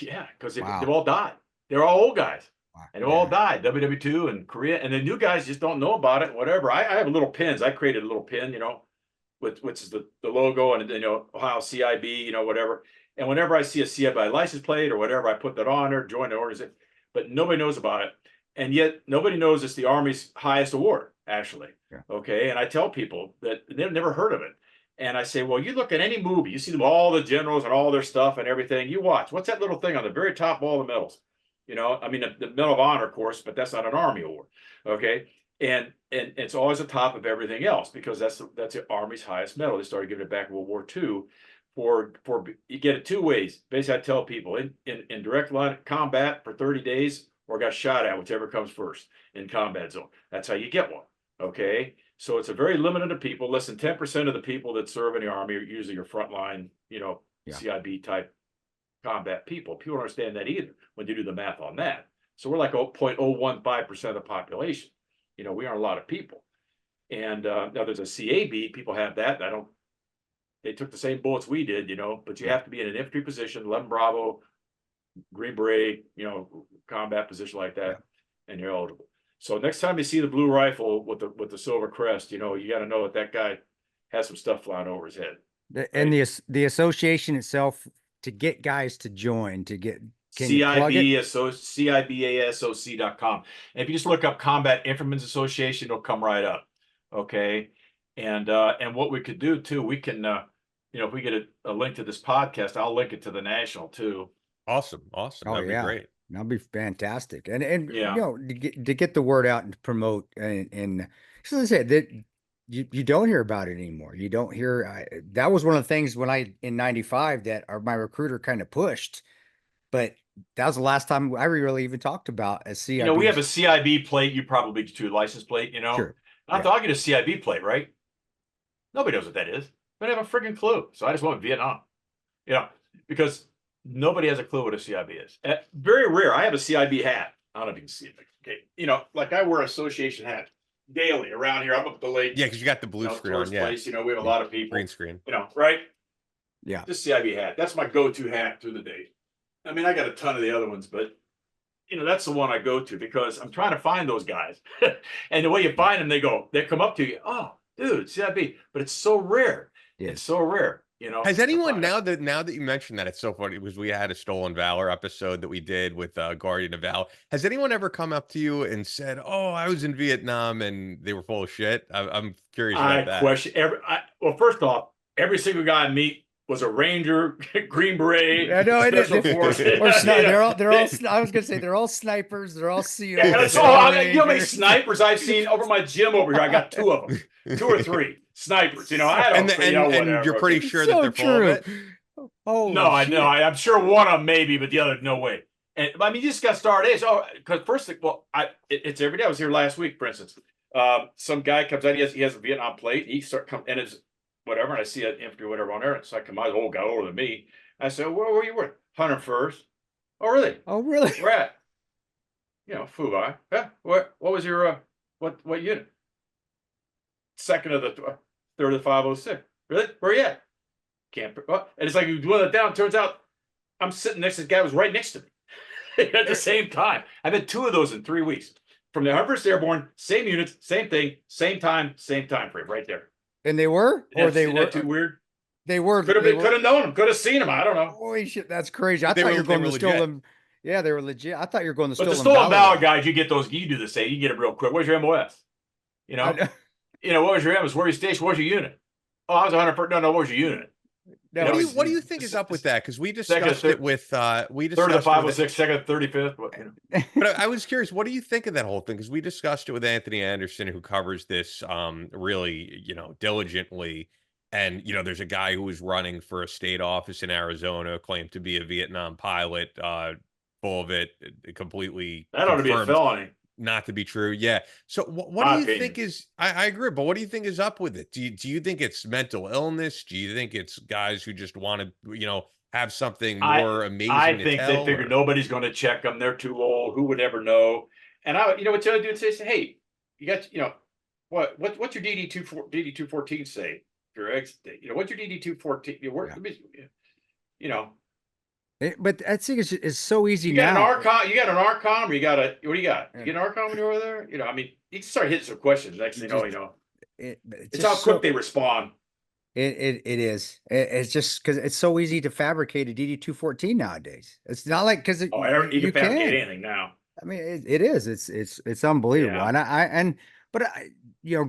Yeah, because Wow. they've all died. They're all old guys. Wow. And they've all died. WW2 and Korea, and the new guys just don't know about it. Whatever. I have little pins. I created a little pin, which is the logo and Ohio CIB, whatever. And whenever I see a CIB license plate or whatever, I put that on there, join the organization. But nobody knows about it, and yet nobody knows it's the Army's highest award, actually. Yeah. Okay, and I tell people that they've never heard of it. And I say, well, you look at any movie, you see them, all the generals and all their stuff and everything. You watch. What's that little thing on the very top of all the medals? I mean, the Medal of Honor, of course, but that's not an Army award. Okay, and it's always the top of everything else because that's the Army's highest medal. They started giving it back in World War II. For you get it two ways. Basically, I tell people in direct line combat for 30 days or got shot at, whichever comes first in combat zone. That's how you get one. Okay. So it's a very limited of people. Less than 10% of the people that serve in the Army are usually your frontline, CIB type combat people. People don't understand that either when you do the math on that. So we're like 0.015% of the population. We aren't a lot of people. And now there's a CAB. People have that. They took the same bullets we did, but you have to be in an infantry position, 11 Bravo, Green Beret, combat position like that, and you're eligible. So next time you see the blue rifle with the silver crest, you got to know that guy has some stuff flying over his head. And the association itself, to get guys to join, CIBASOC.com. And if you just look up Combat Infantrymen's Association, it'll come right up. Okay. And what we could do too, we can, if we get a link to this podcast, I'll link it to the national too. Awesome. That'd be great. That'd be fantastic. And yeah. To get the word out and to promote and so I said that you don't hear about it anymore. You don't hear that was one of the things when in 95 that my recruiter kind of pushed, but that was the last time I really even talked about a CIB. We have a CIB plate. You probably do too, license plate, Sure. I thought I'll get a CIB plate, right? Nobody knows what that is. They don't have a freaking clue. So I just went Vietnam, because nobody has a clue what a CIB is. Very rare. I have a CIB hat. I don't know if you can see it. Okay. Like I wear an association hat daily around here. I'm up at the lake. Yeah, because you got the blue screen on. Yeah. Place, we have a lot of people. Green screen. Right? Yeah. This CIB hat. That's my go-to hat through the day. I mean, I got a ton of the other ones, but that's the one I go to because I'm trying to find those guys. And the way you find them, they come up to you. Oh, dude, CIB. But it's so rare. Yeah. It's so rare. Has anyone now that you mentioned that, it's so funny because we had a Stolen Valor episode that we did with Guardian of Val. Has anyone ever come up to you and said, "Oh, I was in Vietnam," and they were full of shit? I'm curious about that. Well, first off, every single guy I meet was a Ranger, Green Beret. I know, Special Forces. They're all. I was gonna say they're all snipers. They're all SEALs. How many snipers I've seen over my gym over here? I got 2 of them, 2 or 3 snipers. And you're pretty sure that they're full of it. Oh no, I know. I'm sure one of them maybe, but the other no way. And I mean, you just got started. Because first, it's every day. I was here last week, for instance. Some guy comes out. He has a Vietnam plate. He and it's whatever. And I see an infantry whatever on there. So I come out, the old guy older than me. I said, "Where were you with? 101st? Oh, really? Oh, really? Where at? Phu Bai. Yeah. What was your what unit? Second of the 3rd of the 506. Really? Where you at? And it's like you dwindle it down. Turns out I'm sitting next to the guy who was right next to me at the same time. I've had 2 of those in 3 weeks. From the 101st Airborne, same units, same thing, same time frame, right there. And they were, or they were too weird. They were. Could have known them. Could have seen them. I don't know. Holy shit, that's crazy. I thought you were going to Stolen. Yeah, they were legit. I thought you were going to Stolen. But the Stolen Valor guys, you get those. You do the same. You get it real quick. Where's your MOS? What was your MS? Where you stationed? Where's your unit? Oh, I was 101st. No, what was your unit? No, know, What do you it's- think is it's- up with that? Because we second, discussed it with we third of the discussed it with 506, second, 35th. but I was curious, what do you think of that whole thing? Because we discussed it with Anthony Anderson, who covers this really, diligently. And there's a guy who was running for a state office in Arizona, claimed to be a Vietnam pilot, full of it, completely That ought to be a confirmed felony. not to be true. Yeah. So what My do you opinion. think is? I agree, but what do you think is up with it? Do you think it's mental illness? Do you think it's guys who just want to have something more amazing I to think they tell? figure nobody's going to check them. They're too old. Who would ever know? And what the other dude says, hey, you got, what's your DD214 say? Your ex, what's your DD214? But I think it's so easy You got now. an Archon, you got an Archon, or you got a, what do you got? You get an Archon when you're over there? You can start hitting some questions. Next thing you know, it's how just quick so- they respond. It is. It's just because it's so easy to fabricate a DD214 nowadays. It's not like because You can fabricate anything now. I mean, it is. It's unbelievable. Yeah. But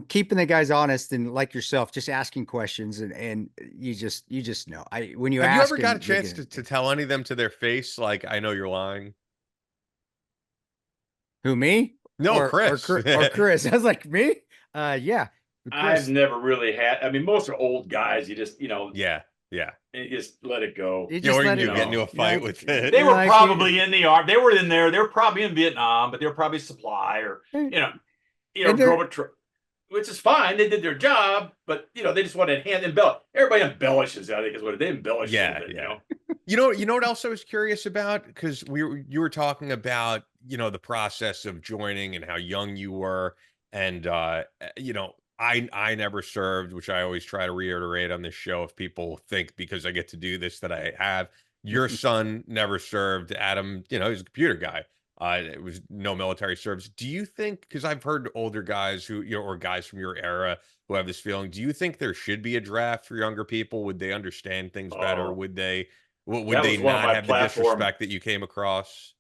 keeping the guys honest and like yourself, just asking questions and you just know. When you Have you ask ever got a them, you're chance gonna- to tell any of them to their face, like, I know you're lying? who me? No, or Chris. Or Chris. I was like, me? Yeah. I've Chris. never really had. I mean, most are old guys. You just, Yeah. you just let it go. You Yeah, just or let you it get into go. a fight with it. They were Like, probably in the army. They were in there. They were probably in Vietnam, but they were probably supply or And drove a truck, which is fine. They did their job, but they just wanted hand embellish. Everybody embellishes. I think is what they embellish. a Yeah, little bit, yeah. You know what else I was curious about? Because you were talking about the process of joining and how young you were, and I never served, which I always try to reiterate on this show. If people think because I get to do this that I have, your son never served. Adam, he's a computer guy. It was no military service. Do you think? Because I've heard older guys who or guys from your era who have this feeling. Do you think there should be a draft for younger people? Would they understand things better? Oh. Would they? Would That they was one of not my have the platform- disrespect that you came across?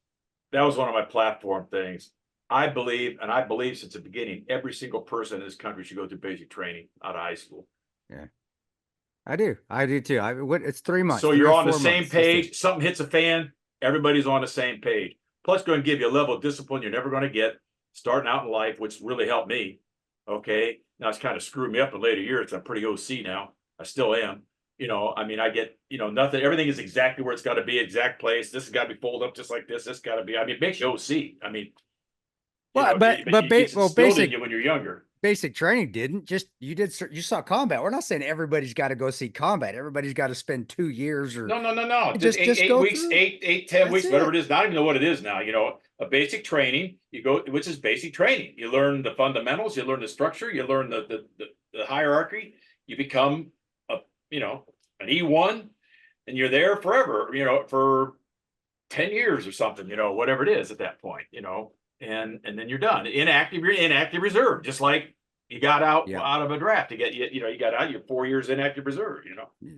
That was one of my platform things. I believe since the beginning, every single person in this country should go through basic training out of high school. I do too. It's 3 months. So 3 you're or on the 4 same months. page. Something hits a fan, everybody's on the same page. Plus, going to give you a level of discipline you're never going to get starting out in life, which really helped me. Okay, now it's kind of screwed me up in later years. I'm pretty OC now. I still am. I get nothing. Everything is exactly where it's got to be, exact place. This has got to be folded up just like this. This got to be. I mean, it makes you OC. I mean, Well, it's instilled in basic you when you're younger. basic training didn't just you saw combat. We're not saying everybody's got to go see combat. Everybody's got to spend 2 years or No. Just eight go weeks, through. 10 That's weeks, whatever it. it is. Not even know what it is now. A basic training. You go, which is basic training. You learn the fundamentals. You learn the structure. You learn the hierarchy. You become an E1, and you're there forever. For 10 years or something. Whatever it is at that point. And then you're done. You're inactive reserve, just like you got out of a draft to get you got out. You're 4 years inactive reserve.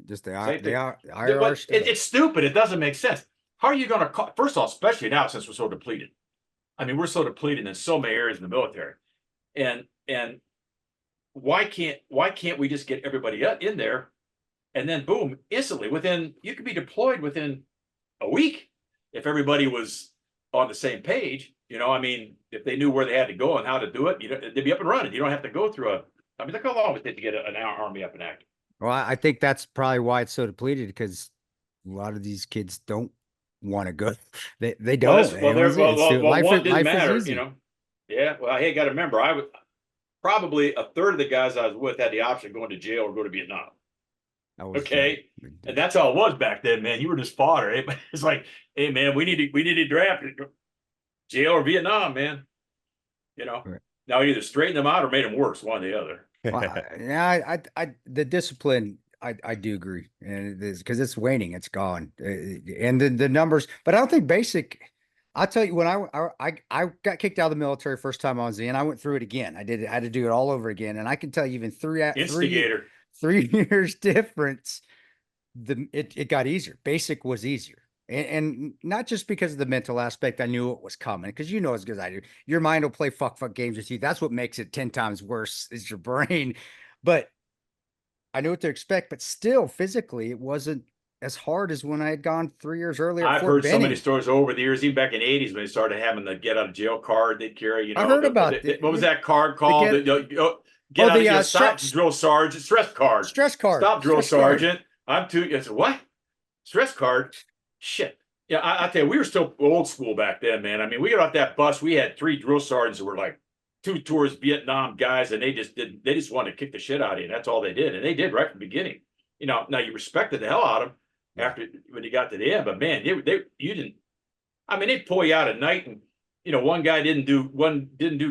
just the Same thing. IRR But stuff. it's stupid. It doesn't make sense. How are you going to call? First of all, especially now since we're so depleted. I mean, we're so depleted in so many areas in the military, and why can't we just get everybody in there, and then boom, instantly you could be deployed within a week if everybody was on the same page. I mean, if they knew where they had to go and how to do it, they'd be up and running. You don't have to go through look how long it did to get an army up and active. Well, I think that's probably why it's so depleted because a lot of these kids don't want to go. They don't. One didn't matter. easy. Yeah. Well, hey, got to remember, I was probably a third of the guys I was with had the option of going to jail or go to Vietnam. Okay, and that's how it was back then, man. You were just fodder. It's like, hey, man, we need to draft jail or Vietnam, man. Right. Now either straighten them out or made them worse, one or the other. Well, the discipline, I do agree, and it is because it's waning, it's gone, and the numbers. But I don't think basic. I'll tell you, when I got kicked out of the military first time I was in, I went through it again. I had to do it all over again, and I can tell you, even Instigator. 3 years difference, it got easier. Basic was easier. And not just because of the mental aspect, I knew it was coming because as good as I do, your mind will play fuck games with you. That's what makes it 10 times worse is your brain. But I knew what to expect, but still physically it wasn't as hard as when I had gone 3 years earlier at I've Fort heard so many Benning. stories over the years, even back in the 80s when they started having the get out of jail card they'd carry, I heard about what was the that card called? get- Get out of the, jail, stop stress- drill sergeant, stress card. stress card. Stop drill stress card. sergeant. I said, what? Stress card? Shit. Yeah, I tell you, we were still old school back then, man. I mean, we got off that bus, we had 3 drill sergeants who were like 2 tours Vietnam guys, and they just wanted to kick the shit out of you. That's all they did. And they did right from the beginning. Now you respected the hell out of them after when you got to the end, but man, you didn't. I mean, they'd pull you out at night, and one guy didn't do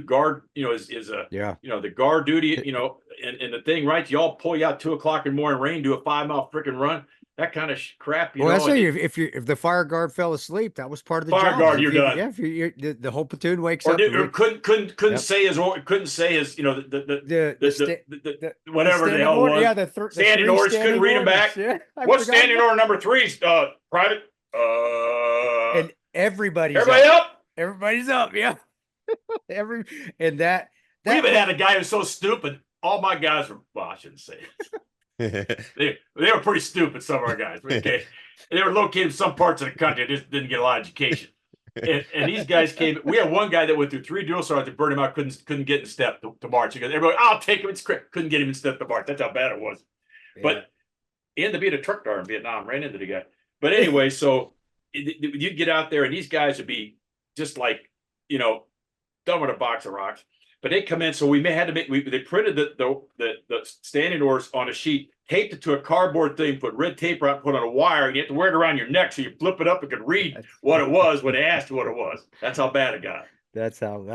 guard, is the guard duty, and the thing, right? You all pull you out 2 o'clock in the morning, rain, do a 5-mile freaking run, that kind of crap. Well, that's if the fire guard fell asleep, that was part of the fire job. guard, you're done. Yeah, if the whole platoon wakes or up, couldn't say his whatever the hell was. Yeah, the standing orders, couldn't read them back. Yeah, What's standing order number 3? Private. And everybody's up. Everybody's up. Yeah. that We even had a guy who's so stupid. All my guys were. Well, I shouldn't say it. They were pretty stupid. Some of our guys. Okay, they were located in some parts of the country. Just didn't get a lot of education. And these guys came. We had one guy that went through 3 drill sergeants that burned him out. Couldn't get in step to march. Because everybody, I'll take him. It's quick. Couldn't get him in step to march. That's how bad it was. Yeah. But he ended up being a truck driver in Vietnam. Ran into the guy. But anyway, so you'd get out there, and these guys would be just like, dumb with a box of rocks. But they come in, so they printed the standing orders on a sheet, taped it to a cardboard thing, put red tape around, put on a wire, and you have to wear it around your neck so you flip it up and could read what it was when they asked you what it was. That's how bad it got. That's fun.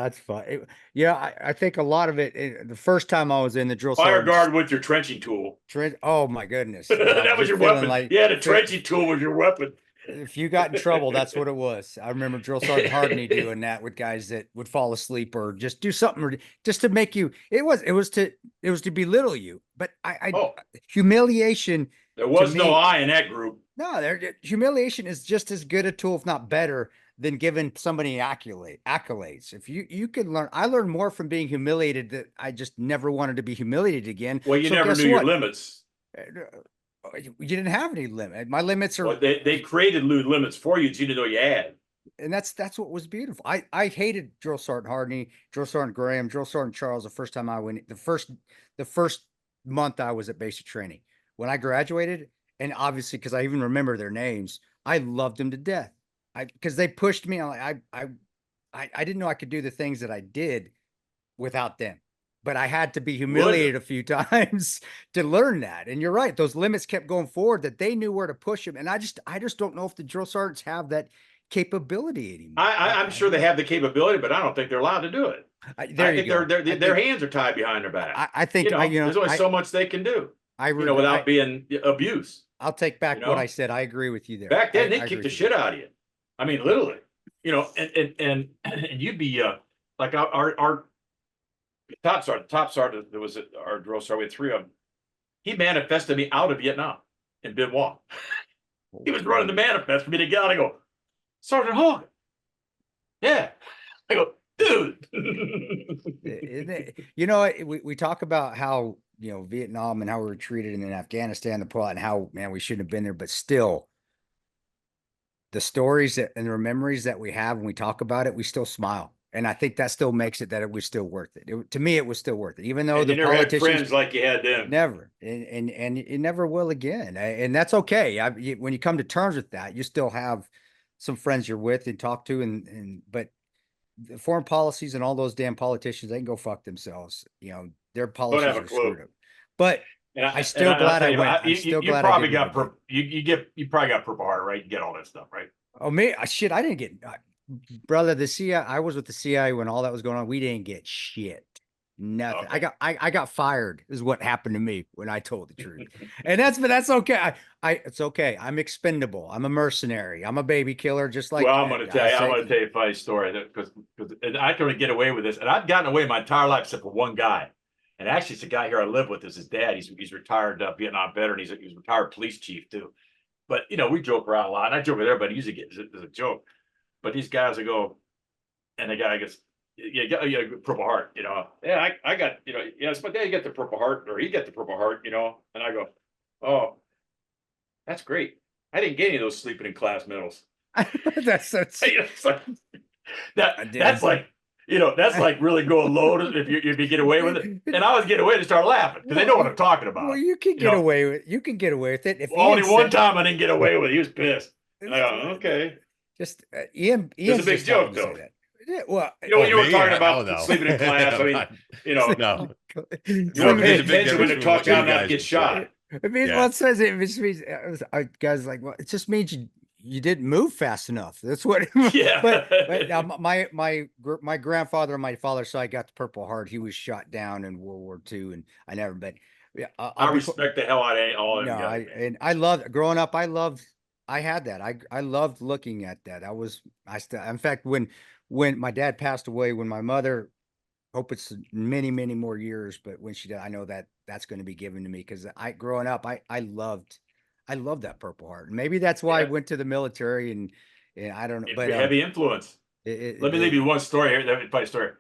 I think a lot of it, the first time I was in the drill fire guard with your trenching tool. Oh my goodness. That was your weapon. The trenching tool was your weapon. If you got in trouble, that's what it was. I remember Drill Sergeant Hardney doing that with guys that would fall asleep or just do something just to make you. It was to belittle you. But humiliation. There was no I in that group. No, humiliation is just as good a tool, if not better, than giving somebody accolades. If you can learn, I learned more from being humiliated that I just never wanted to be humiliated again. Well, you never knew your limits. You didn't have any limit. My limits are. Well, they created limits for you, so you didn't know you had. And that's what was beautiful. I hated Drill Sergeant Hardney, Drill Sergeant Graham, Drill Sergeant Charles. The first time I went, the first month I was at basic training. When I graduated, and obviously because I even remember their names, I loved them to death. Because they pushed me. I didn't know I could do the things that I did without them. But I had to be humiliated a few times to learn that. And you're right; those limits kept going forward. That they knew where to push them. And I just don't know if the drill sergeants have that capability anymore. I'm sure they have the capability, but I don't think they're allowed to do it. I think their hands are tied behind their back. I think there's only so much they can do. Without being abuse. I'll take back what I said. I agree with you there. Back then, they kicked the shit out of you. I mean, literally. And you'd be like our top sergeant that was our drill sergeant, we had 3 of them. He manifested me out of Vietnam in Bien Hoa. He was running the manifest for me to get out. I go, Sergeant Hogan. Yeah. I go, dude. We talk about how, Vietnam and how we were treated in Afghanistan, the plot, and how, man, we shouldn't have been there, but still the stories and the memories that we have when we talk about it, we still smile. And I think that still makes it that it was still worth it. To me, it was still worth it, even though the politicians had friends like you had them. Never, and it never will again. And that's okay. When you come to terms with that, you still have some friends you're with and talk to, but the foreign policies and all those damn politicians, they can go fuck themselves. Their policies are screwed up. But I'm still glad I went. You probably got Purple Heart, right? You get all that stuff, right? Oh, me, shit, I didn't get. Brother, the CIA, I was with the CIA when all that was going on. We didn't get shit. Nothing. Okay. I got fired is what happened to me when I told the truth. And that's okay. It's okay. I'm expendable. I'm a mercenary. I'm a baby killer, just like. Well, I'm going to tell you a funny story because I can get away with this, and I've gotten away my entire life except for one guy. And actually, it's a guy here I live with. Is his dad. He's retired Vietnam veteran. He's a retired police chief too. But we joke around a lot, and I joke with everybody. Usually get as a joke. But these guys will go, and the guy gets, Purple Heart, yeah, I got, it's my dad, you got the Purple Heart, or he got the Purple Heart, and I go, oh, that's great. I didn't get any of those sleeping in class medals. That's It's like, did. that's like, that's like really going low if you get away with it. And I was getting away to start laughing because they know what I'm talking about. Well, you can get away with it. If Only Ian one said- time I didn't get away with it. He was pissed. And I go, okay. Just Ian. It was a big Ian's just happened joke, to say though. that. Yeah, well, You were me, talking hell about no. sleeping in class. I mean, No. you No, want to pay there's a big attention when difference to between talk what you down, not guys get do. shot. I mean, Yeah. well, it says it just means guys like, well, it just means you didn't move fast enough. That's what. Yeah. But now my grandfather on my father's side got the Purple Heart. He was shot down in World War II, and I never. But yeah, I respect the hell out of all of no, them guys. man. I loved growing up. I had that. I loved looking at that. In fact, when my dad passed away, when my mother, hope it's many, many more years, but when she did, I know that's going to be given to me because growing up, I loved that Purple Heart. And maybe that's why I Yeah. went to the military and I don't know, It's but a heavy influence. Let me leave you one story here. That funny story.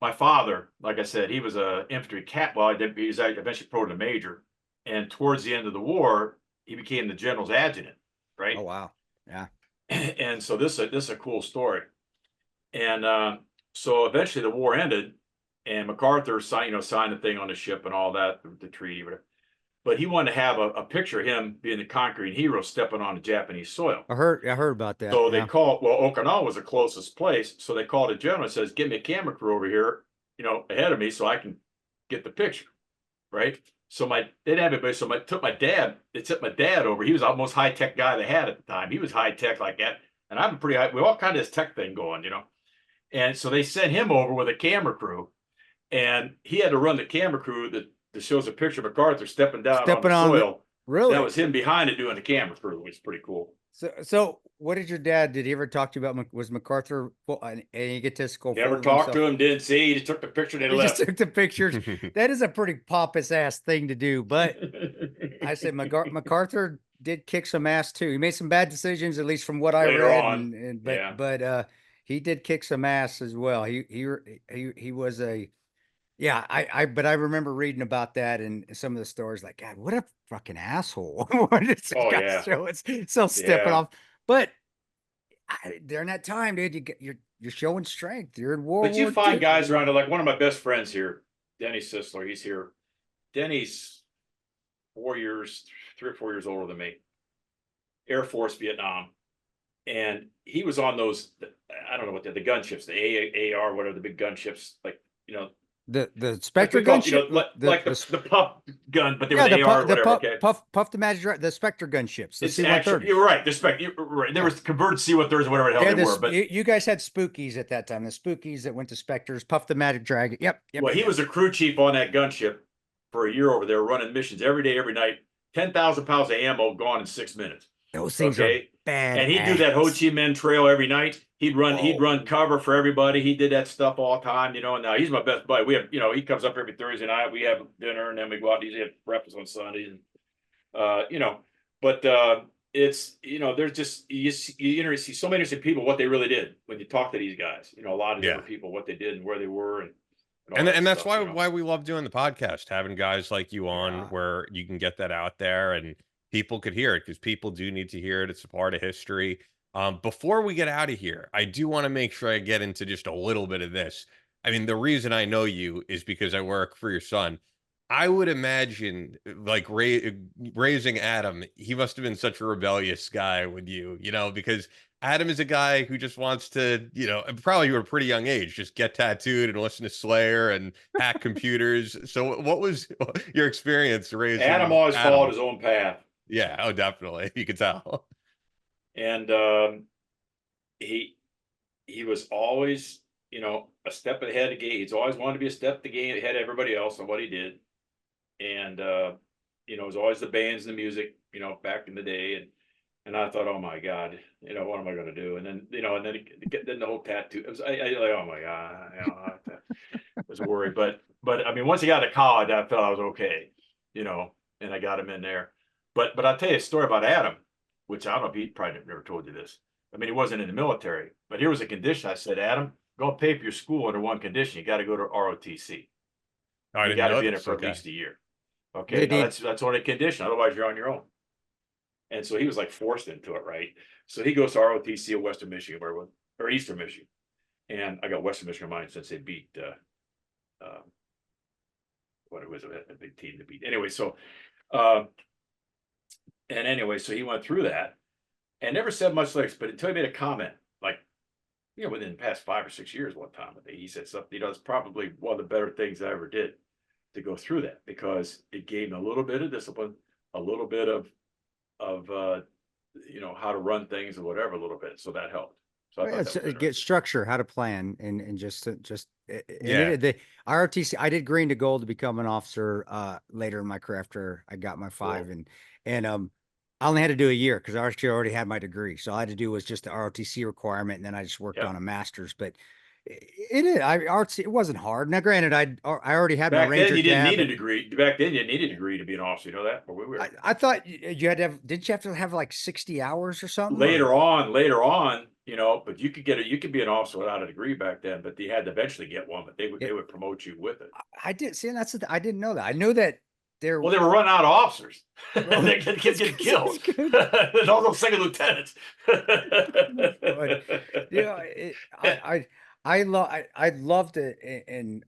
My father, like I said, he was a infantry cap. Well, he was eventually promoted to major, and towards the end of the war, he became the general's adjutant. Right. oh wow, yeah. And so this is a cool story. And so eventually the war ended, and MacArthur signed the thing on the ship and all that, the treaty, whatever. But he wanted to have a picture of him being the conquering hero stepping on the Japanese soil. I heard about that. So yeah. they called, Okinawa was the closest place. So they called a general and says, get me a camera crew over here, ahead of me so I can get the picture. Right. So they didn't have anybody. So took my dad over. He was the most high tech guy they had at the time. He was high tech like that. And I'm pretty high. We all kind of this tech thing going, And so they sent him over with a camera crew. And he had to run the camera crew that shows a picture of MacArthur stepping down on the soil. Really? That was him behind it doing the camera crew, which is pretty cool. So what did your dad, did he ever talk to you about, was MacArthur an egotistical? Never talked to him, didn't see. He just took the picture and they He left. just took the pictures. That is a pretty pompous ass thing to do. But I said MacArthur did kick some ass too. He made some bad decisions, at least from what I Later read. on, But he did kick some ass as well. He was a, yeah, but I remember reading about that and some of the stories like, God, what a fucking asshole. So it's so stepping off. But during that time, dude, you're showing strength. You're in World But you War find II. guys around it, like one of my best friends here, Denny Sisler, he's here. Denny's 3 or 4 years older than me. Air Force, Vietnam. And he was on those, I don't know what the gunships, the AR, whatever, the big gunships, like, The Spectre like we call- gunship, like the puff gun, but they were the AR or whatever. Okay. Puff the Magic, the Spectre gunships. The It's C-130s. actually, you're right. You're right. There was converted C-130s, whatever the hell they were. But you guys had Spookies at that time. The Spookies that went to Spectres, Puff the Magic Dragon. Yep. well, he was a crew chief on that gunship for a year over there, running missions every day, every night. 10,000 pounds of ammo gone in 6 minutes. Those things Okay. are bad. And he'd do that Ho Chi Minh Trail every night. He'd run cover for everybody. He did that stuff all the time, and now he's my best buddy. We have, he comes up every Thursday night. We have dinner and then we go out. He's have breakfast on Sundays, and but it's there's just you see so many interesting people what they really did when you talk to these guys. A lot of different people what they did and where they were And that's stuff, why we love doing the podcast, having guys like you on Yeah. where you can get that out there and people could hear it because people do need to hear it. It's a part of history. Before we get out of here, I do want to make sure I get into just a little bit of this. I mean, the reason I know you is because I work for your son. I would imagine like raising Adam, he must have been such a rebellious guy with you, because Adam is a guy who just wants to, probably you were a pretty young age, just get tattooed and listen to Slayer and hack computers. So what was your experience raising Adam always followed his own path. Yeah, oh, definitely. You could tell. And he was always, a step ahead of the game. He's always wanted to be a step ahead of everybody else on what he did. And it was always the bands and the music, back in the day. And I thought, oh my God, what am I going to do? And then, then the whole tattoo. It was, I like, oh my God, I was worried. But I mean, once he got to college, I felt I was okay, and I got him in there. But I'll tell you a story about Adam, which I don't know if he probably never told you this. I mean, he wasn't in the military, but here was a condition. I said, Adam, gonna pay for your school under one condition. You got to go to ROTC. I You didn't got to know be in it this. for at Okay. least a year. They Okay, now did. that's only a condition. Otherwise, you're on your own. And so he was like forced into it, right? So he goes to ROTC of Western Michigan, or Eastern Michigan, and I got Western Michigan in mind since they beat what it was a big team to beat. Anyway, so so he went through that and never said much later, but until he made a comment, like, within the past 5 or 6 years, one time he said something, it's probably one of the better things I ever did to go through that, because it gave me a little bit of discipline, a little bit of how to run things or whatever, a little bit. So that helped. So I thought that was Get interesting. structure, how to plan, and just Yeah. the ROTC. I did green to gold to become an officer later in my career after I got my 5, Cool. and I only had to do a year because I actually already had my degree. So all I had to do was just the ROTC requirement, and then I just worked Yeah. on a master's. But it is ROTC. It wasn't hard. Now, granted, I already had my Back then, Ranger you didn't tab. need a degree. Back then, you needed a degree to be an officer. You know that? Or we were. I thought you had to have. Didn't you have to have like 60 hours or something? Later on, but you could be an officer without a degree back then, but you had to eventually get one, but they would promote you with it. I did see, and I didn't know that. I knew that there. Well, they were running out of officers. Oh, They kids getting killed. that's good. And all those second lieutenants. I'd love to, and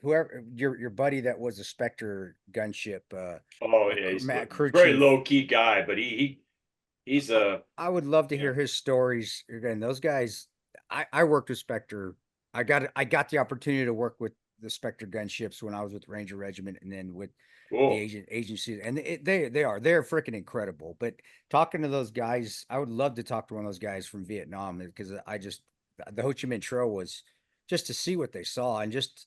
whoever your buddy that was a Spectre gunship, Oh yeah, he's Matt a crew very chief. low key guy, but he's I would love to Yeah. hear his stories. Again, those guys, I worked with Spectre. I got the opportunity to work with the Spectre gunships when I was with Ranger Regiment, and then with the cool. agency, and they're freaking incredible. But talking to those guys, I would love to talk to one of those guys from Vietnam, because the Ho Chi Minh Trail was just to see what they saw, and just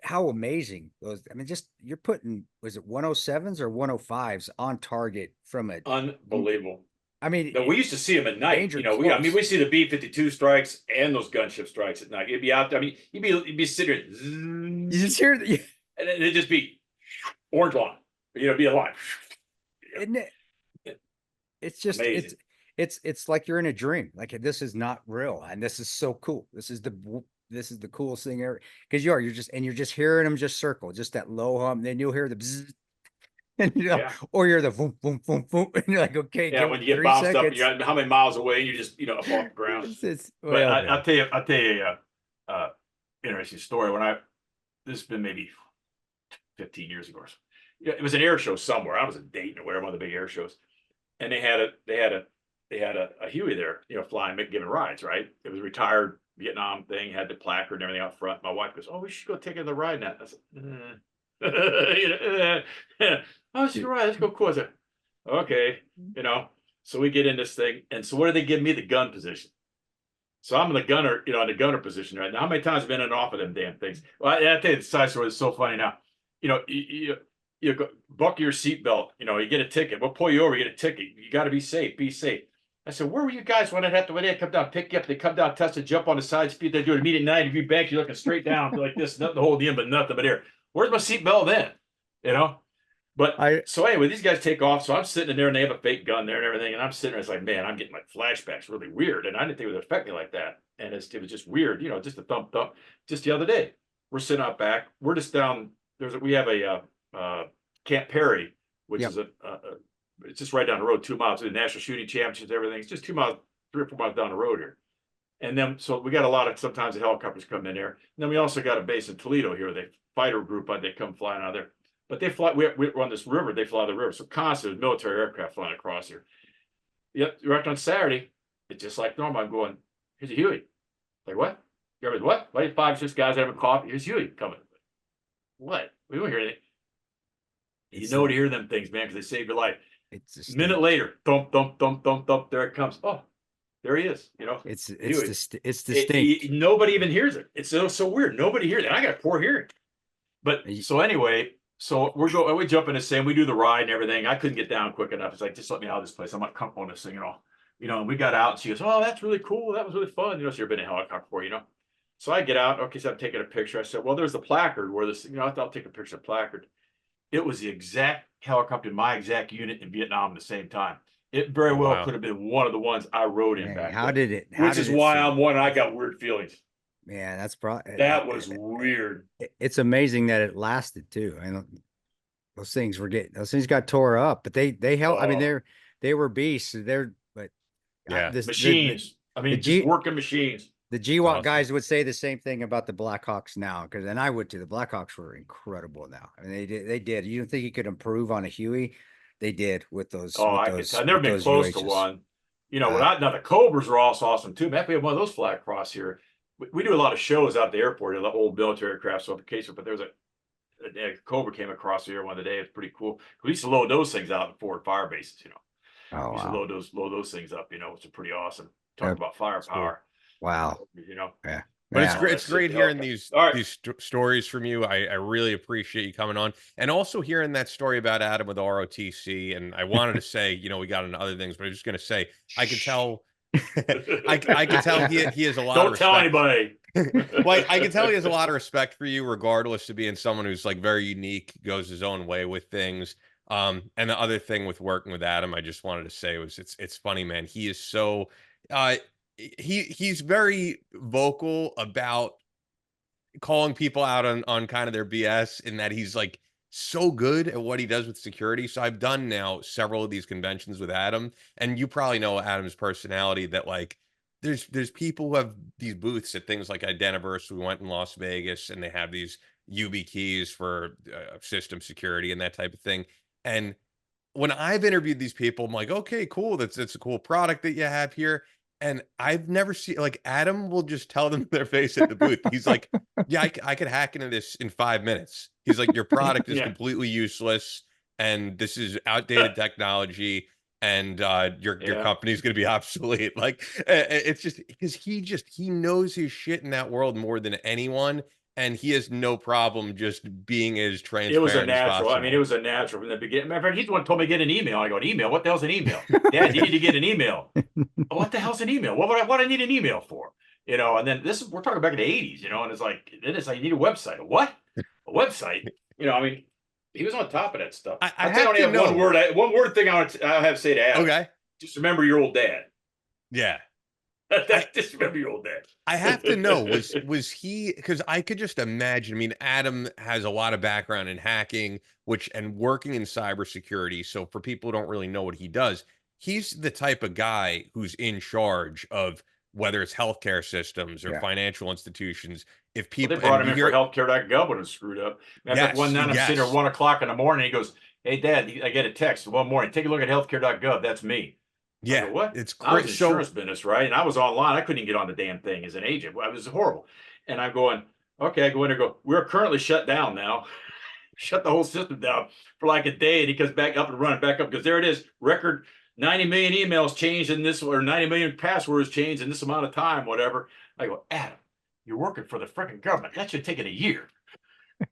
how amazing those. I mean, just you're putting, was it 107s or 105s on target from a. Unbelievable. I mean, No, we used to see them at night. danger We close. see the B-52 strikes and those gunship strikes at night. You'd be out there. I mean, you'd be sitting there, you just hear the, and it'd just be orange line. Be a line. isn't it? It's just Amazing. it's like you're in a dream. Like, this is not real, and this is so cool. This is the coolest thing ever, because you're just hearing them just circle, just that low hum. Then you'll hear the bzzz, and Yeah. or you're the boom boom boom boom, and you're like, okay, Yeah, give when it you get 3 bounced up, seconds. you're how many miles away, and you just up off the ground. But Well, I'll tell you a interesting story. This has been maybe 15 years ago. Or so. Yeah, it was an air show somewhere. I was in Dayton or whatever, one of the big air shows, and they had a Huey there, flying, giving rides. Right, it was a retired Vietnam thing, had the placard and everything out front. My wife goes, "Oh, we should go take another ride now." I said, "Oh, it's right. Let's go." Course. Okay, So we get in this thing, and so what do they give me? The gun position. So I'm in the gunner, in the gunner position right now. How many times have I been in and off of them damn things? Well, I tell you, the side story is so funny now. You go buckle your seatbelt. You get a ticket. We'll pull you over. You get a ticket. You got to be safe. Be safe. I said, where were you guys when they come down, pick you up? They come down, test to jump on the side speed. They do an immediate 90-degree bank. You're looking straight down like this, nothing to hold you in, but nothing but air. Where's my seatbelt then? But so anyway, these guys take off. So I'm sitting in there, and they have a fake gun there and everything. And I'm sitting there, it's like, man, I'm getting like flashbacks, really weird. And I didn't think it would affect me like that. And it was just weird, just a thump. Just the other day, we're sitting out back. We're just down. We have a Camp Perry, which Yep. is it's just right down the road, 2 miles to the national shooting championships, everything. It's just 2 miles, 3 or 4 miles down the road here. And then, so we got a lot of, sometimes the helicopters come in there. And then we also got a base in Toledo here. They fighter group, they come flying out of there. But they fly, we're on this river, they fly the river. So constantly military aircraft flying across here. Yep, right on Saturday, it's just like normal. I'm going, here's a Huey. Like, what? You ever, what? Why 5 or 6 guys having coffee? Here's Huey coming. What? We don't hear anything. You know to hear them things, man, because they save your life. It's A minute later, thump, thump, thump, thump, thump. There it comes. Oh, there he is. It's Huey. distinct. Nobody even hears it. It's so weird. Nobody hears it. I got poor hearing. But so anyway, so we jump in the same. We do the ride and everything. I couldn't get down quick enough. It's like, just let me out of this place. I'm not comfortable in this thing at all. And we got out, and she goes, "Oh, that's really cool. That was really fun." She's been in a helicopter before, So I get out. Okay, so I'm taking a picture. I said, "Well, there's the placard where this. I thought I'll take a picture of the placard." It was the exact helicopter, my exact unit in Vietnam at the same time. It very well Wow. could have been one of the ones I rode in Man, back how then. did it? Which is why I'm one. I got weird feelings. Man, that's probably That was weird. it's amazing that it lasted too. And those things got tore up, but they held. I mean, Oh. they were beasts. But Yeah. Machines. I the mean, just G working machines. the GWAT awesome. guys would say the same thing about the Blackhawks now, and I would too. The Blackhawks were incredible now. I mean, they did. You don't think you could improve on a Huey? They did with those. Oh, with I could those, tell. I've never with been those close to UHs. one. Now the Cobras are also awesome too. Man, we have one of those flag cross here. We do a lot of shows out at the airport, the old military aircraft. So in case, but there's a Cobra came across here one of the day. It's pretty cool. We used to load those things out at forward fire bases. Oh We used to wow! load those things up. Which are pretty awesome. Talk Yep. about firepower. Wow! Yeah. But Yeah. it's great Yeah. hearing Okay. these All right. these stories from you. I really appreciate you coming on, and also hearing that story about Adam with ROTC. And I wanted to say, we got into other things, but I'm just going to say I could tell, I could tell he has a lot of Don't tell respect. anybody. Well, I can tell he has a lot of respect for you, regardless of being someone who's like very unique, goes his own way with things. And the other thing with working with Adam, I just wanted to say was it's funny, man. He is so he's very vocal about calling people out on kind of their BS, in that he's like so good at what he does with security. So I've done now several of these conventions with Adam, and you probably know Adam's personality, that like there's people who have these booths at things like Identiverse. We went in Las Vegas, and they have these UB keys for system security and that type of thing. And when I've interviewed these people, I'm like, okay, cool. That's a cool product that you have here. And I've never seen, like, Adam will just tell them to their face at the booth. He's like, yeah, I could hack into this in 5 minutes. He's like, your product is Yeah. completely useless, and this is outdated technology, and your Yeah. company's going to be obsolete. Like, it's just because he knows his shit in that world more than anyone. And he has no problem just being as transparent It was a as natural. possible. I mean, it was a natural from the beginning. Matter of fact, he's the one who told me to get an email. I go, an email? What the hell's an email? Dad, you need to get an email. Oh, what the hell's an email? What do I need an email for? And then we're talking back in the 80s, and it's like, you need a website. A what? A website? I mean, he was on top of that stuff. I I only have have to one know. word. One word thing I'll have to say to Adam. Okay. Just remember your old dad. Yeah. Just remember your old dad. I have to know, was he, because I could just imagine. I mean, Adam has a lot of background in hacking, and working in cybersecurity. So for people who don't really know what he does, he's the type of guy who's in charge of whether it's healthcare systems or Yeah. financial institutions. If Well, people they brought him and in you for hear, healthcare.gov when it was screwed up. Matter of fact, one night I'm sitting there yes. 1 o'clock in the morning. He goes, "Hey, Dad, I get a text one morning. Take a look at healthcare.gov. That's me." I Yeah, go, what? it's I was great. in So insurance business, right? And I was online. I couldn't even get on the damn thing as an agent. It was horrible. And I'm going, okay, I go in there, go, we're currently shut down now. Shut the whole system down for like a day. And he comes back up and running back up because there it is. Record 90 million emails changed in this, or 90 million passwords changed in this amount of time, whatever. I go, Adam, you're working for the freaking government. That should take it a year.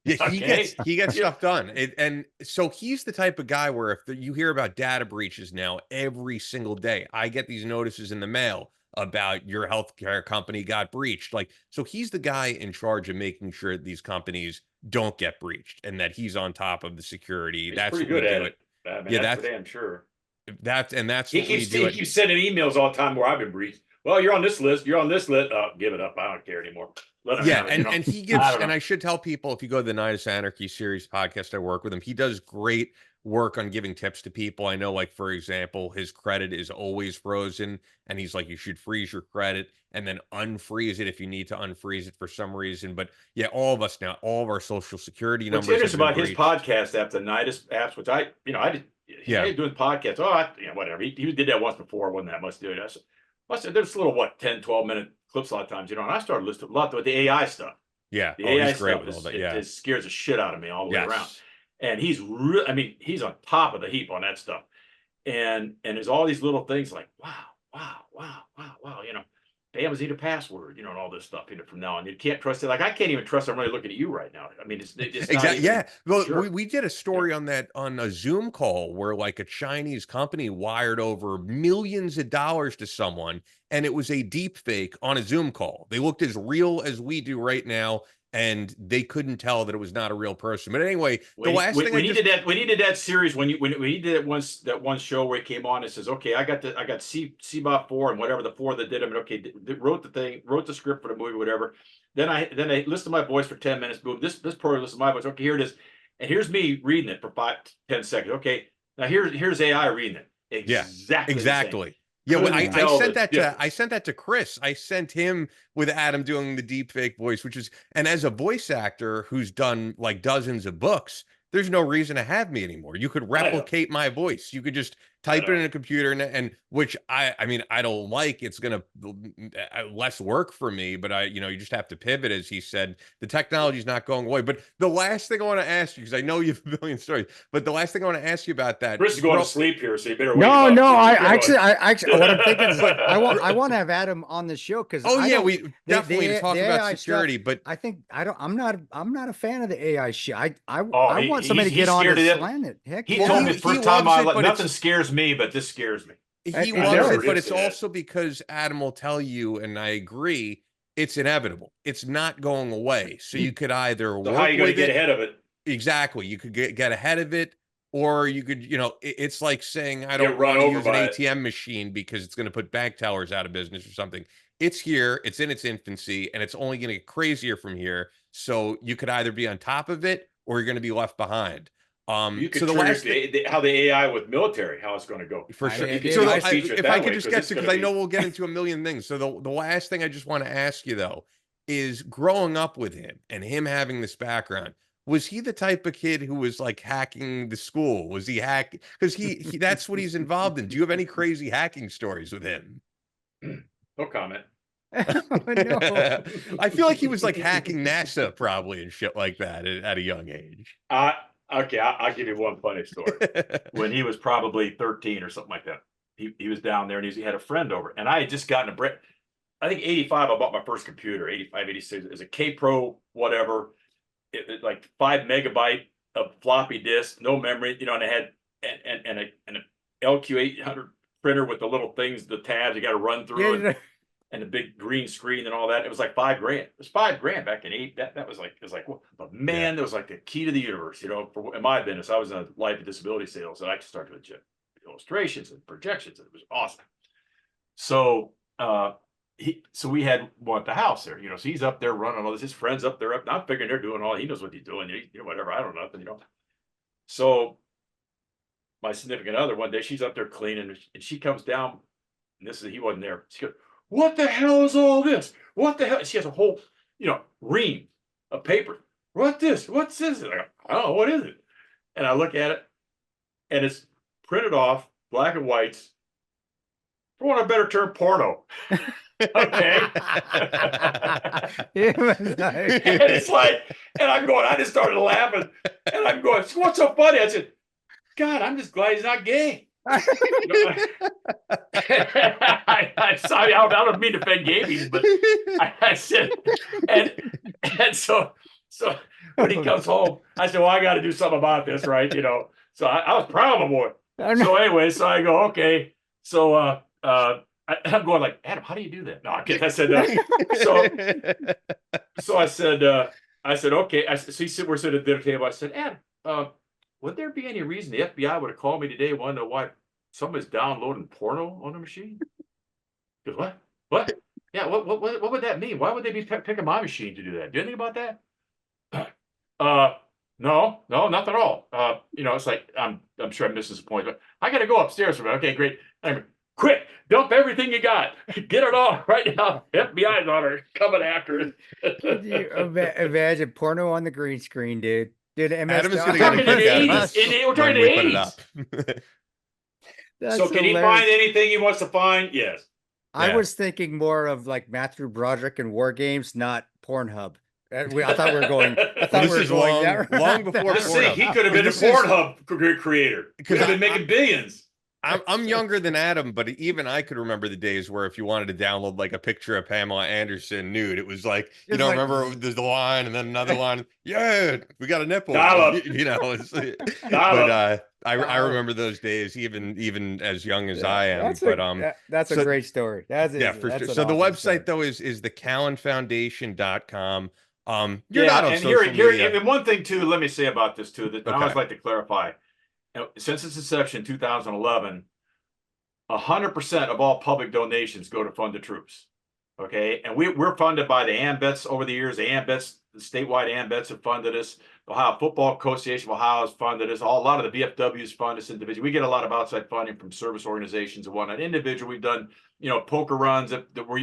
yeah, Okay. he gets stuff done. And so he's the type of guy where if you hear about data breaches now every single day, I get these notices in the mail about your healthcare company got breached. Like, so he's the guy in charge of making sure these companies don't get breached, and that he's on top of the security. He's That's pretty what we good at do it. I mean, Yeah, that's for damn sure. that's He what we keeps do it. sending emails all the time where I've been breached. Well, you're on this list. You're on this list. Oh, give it up. I don't care anymore. Let him Yeah, have it, and he gives, I don't and know. I should tell people, if you go to the Night of Anarchy series podcast, I work with him. He does great work on giving tips to people. I know, like, for example, his credit is always frozen, and he's like, you should freeze your credit and then unfreeze it if you need to unfreeze it for some reason. But yeah, all of us now, all of our social security What's numbers have interesting been about his breached. podcast app, the Nidus apps, which I did. Yeah. He doing podcasts. Oh, whatever. He did that once before. Wasn't that much to it? I said, there's little 10, 12-minute clips a lot of times, and I started listening a lot with the AI stuff. Yeah, The oh, AI he's great stuff with all that. Yeah, it scares the shit out of me all the way around. yes, And he's I mean, he's on top of the heap on that stuff. And there's all these little things like, wow. Bam, is need a password, and all this stuff, from now on. You can't trust it. Like, I can't even trust I'm really looking at you right now. I mean, it's not exactly. even, Yeah, well, sure. we did a story on that on a Zoom call where like a Chinese company wired over millions of dollars to someone, and it was a deep fake on a Zoom call. They looked as real as we do right now, and they couldn't tell that it was not a real person. But anyway, the last thing we needed that series when we did that one show where he came on and says, okay, I got CBOT 4 and whatever the 4 that did him, and okay, wrote the script for the movie, whatever. Then I listened to my voice for 10 minutes. Boom, this program listened to my voice. Okay, here it is, and here's me reading it for 5-10 seconds. Okay, now here's AI reading it. Exactly. Yeah, well, I sent that to Chris. I sent him with Adam doing the deep fake voice, and as a voice actor who's done like dozens of books, there's no reason to have me anymore. You could replicate my voice. You could just type it in a computer, and which I mean, I don't like. It's gonna less work for me, but you just have to pivot, as he said. The technology's not going away. But the last thing I want to ask you, because I know you have a million stories, but the last thing I want to ask you about that. Chris is going to sleep here, so you better. No, I actually, what I'm thinking is, I want to have Adam on the show because. Oh yeah, we definitely talk about security, but I think I'm not a fan of the AI shit. I want somebody to get on this planet. Heck, he told me the first time nothing scares me, but this scares me. He loves it, but it's also because Adam will tell you, and I agree, it's inevitable. It's not going away. So you could either work how are you going to get it. ahead of it? Exactly. You could get ahead of it, or you could, it's like saying I don't run want to use an by ATM machine because it's going to put bank tellers out of business or something. It's here, it's in its infancy, and it's only going to get crazier from here. So you could either be on top of it or you're going to be left behind. You could how the AI with military, how it's going to go for sure. So if I could just get to, because I know we'll get into a million things. So the last thing I just want to ask you though is, growing up with him and him having this background, was he the type of kid who was like hacking the school? Was he hacking? Because he that's what he's involved in. Do you have any crazy hacking stories with him? No comment. No. I feel like he was like hacking NASA probably and shit like that at a young age. Okay, I'll give you one funny story. When he was probably 13 or something like that, he was down there and he had a friend over, and I had just gotten I think 85, I bought my first computer, 85, 86. It was a K-Pro, whatever, it like 5 megabyte of floppy disk, no memory, and it had an LQ800 printer with the little things, the tabs you got to run through. And the big green screen and all that. It was like $5,000. It was $5,000 back in 8. That was like, it was like, well, but man, that was like the key to the universe, in my business. I was in a life and disability sales, and I started with illustrations and projections, and it was awesome. So we had one at the house there, so he's up there running all this, his friends up there, I'm figuring they're doing all, he knows what he's doing, whatever, I don't know nothing, So my significant other, one day she's up there cleaning, and she comes down, and he wasn't there. She goes, what the hell is all this? What the hell? She has a whole, ream of paper. What's this? What's this? I go, I don't know. What is it? And I look at it, and it's printed off, black and whites. For want of a better term, porno. Okay. And it's like, and I'm going, I just started laughing. And I'm going, what's so funny? I said, God, I'm just glad he's not gay. I'm sorry, I don't mean to offend gaming, but I said, and so when he comes home, I said, well, I got to do something about this, right? So I was proud of my boy. So anyway, so I go, okay. So I'm going like, Adam, how do you do that? No, I said, so I said, okay. So we're sitting at the dinner table. I said, Adam, would there be any reason the FBI would have called me today, want to know why somebody's downloading porno on the machine? He goes, what? Yeah, what would that mean? Why would they be picking my machine to do that? Do you think about that? No, nothing at all. It's like, I'm sure I'm missing some points, but I got to go upstairs for a minute. Okay, great. Quick, dump everything you got. Get it all right now. FBI's on her, coming after it. Could you imagine porno on the green screen, dude? Adam is going to get a we're talking the 80s. So can he find anything he wants to find? Yes. I was thinking more of like Matthew Broderick and War Games, not Pornhub. I thought we were going. I thought this we were is going long before Pornhub. He could have been a Pornhub creator. Could have been making billions. I'm younger than Adam, but even I could remember the days where if you wanted to download like a picture of Pamela Anderson nude, it was like, remember there's the line and then another line. Yeah, we got a nipple. But I remember those days, even as young as I am. That's a great story. For sure. So the website though is the CallenFoundation.com. You're not on and social media. and one thing too, let me say about this too, that I always Okay. like to clarify. Since its inception, 2011, 100% of all public donations go to fund the troops. Okay, and we're funded by the AMVETS over the years. The AMVETS, the statewide AMVETS have funded us. The Ohio Football Association of Ohio has funded us. A lot of the VFWs fund us individually. We get a lot of outside funding from service organizations and whatnot. Individual, we've done, poker runs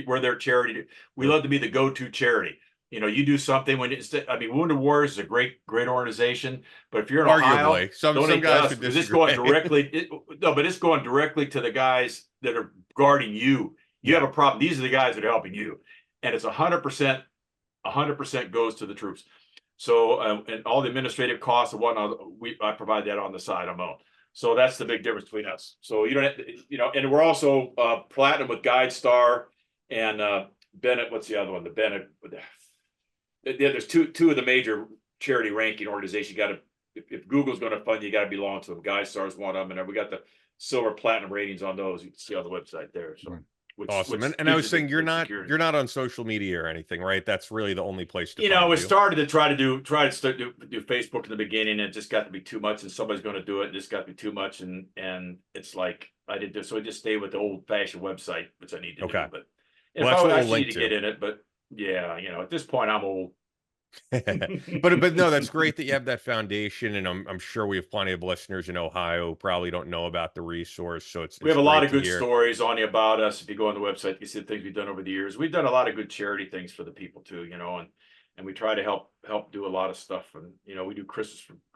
where they're charity. We love to be the go-to charity. You do something when Wounded Warriors is a great organization, but if you're in Ohio, Arguably, some donate to guys us would because it's disagree. going directly. But it's going directly to the guys that are guarding you. You have a problem. These are the guys that are helping you, and it's 100%. 100% goes to the troops. So and all the administrative costs and whatnot, I provide that on the side on my own. So that's the big difference between us. So you don't have to, and we're also platinum with GuideStar and Bennett. What's the other one? The Bennett. There's two of the major charity ranking organizations. You got to, if Google's going to fund you, got to belong to them. GuideStar is one of them, and we got the silver, platinum ratings on those. You can see on the website there. So. Awesome. And I was saying you're not on social media or anything, right? That's really the only place to find we you. started to try to do Facebook in the beginning, and it just got to be too much, and somebody's going to do it, and just got to be too much, and it's like I didn't do, so I just stay with the old fashioned website, which I need to do. But if I actually need to get in it, but yeah, at this point I'm old. but no, that's great that you have that foundation, and I'm sure we have plenty of listeners in Ohio who probably don't know about the resource. So we have a lot of good stories on you about us. If you go on the website, you see the things we've done over the years. We've done a lot of good charity things for the people too, and we try to help do a lot of stuff. And we do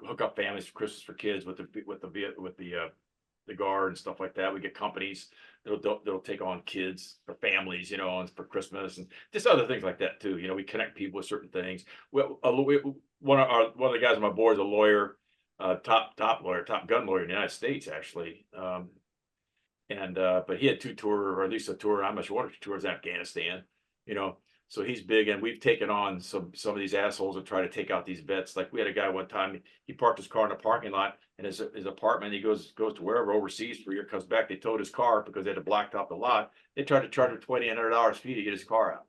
hook up families for Christmas for kids with the guard and stuff like that. We get companies that'll take on kids for families, and for Christmas and just other things like that too. We connect people with certain things. One of the guys on my board is a lawyer, top gun lawyer in the United States, actually. But he had two tours, or at least a tour. I'm not sure, 1 or 2 tours in Afghanistan. So he's big, and we've taken on some of these assholes that try to take out these vets. Like we had a guy one time, he parked his car in a parking lot, and his apartment, he goes to wherever overseas for a year, comes back, they towed his car because they had to block out the lot. They tried to charge him $2,800 fee to get his car out,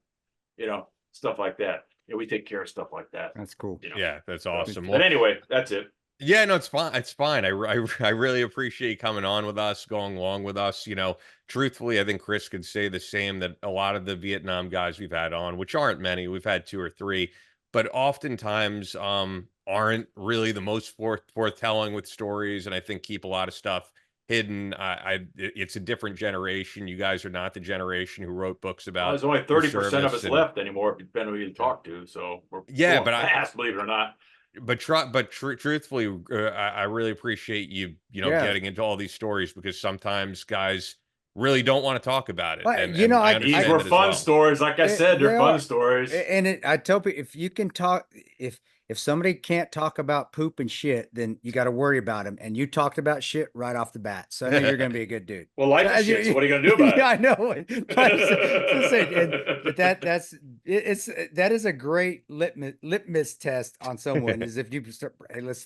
stuff like that. We take care of stuff like that. That's cool. Yeah, that's awesome. But anyway, that's it. Yeah, no, it's fine. It's fine. I really appreciate you coming on with us, going along with us. Truthfully, I think Chris could say the same, that a lot of the Vietnam guys we've had on, which aren't many, we've had 2 or 3, but oftentimes aren't really the most forthtelling with stories, and I think keep a lot of stuff hidden. It's a different generation. You guys are not the generation who wrote books about. There's only 30% of us left anymore, depending on who you talk to. So we're fast, believe it or not. But truthfully, I really appreciate you, getting into all these stories, because sometimes guys really don't want to talk about it. But, these were fun stories. Like I said, they're fun stories. And I tell people, if you can talk, if somebody can't talk about poop and shit, then you got to worry about them. And you talked about shit right off the bat, so I know you're going to be a good dude. Well, life is shit. So what are you going to do about it? Yeah, I know. But that is a great litmus test on someone. Is if you start, hey, let's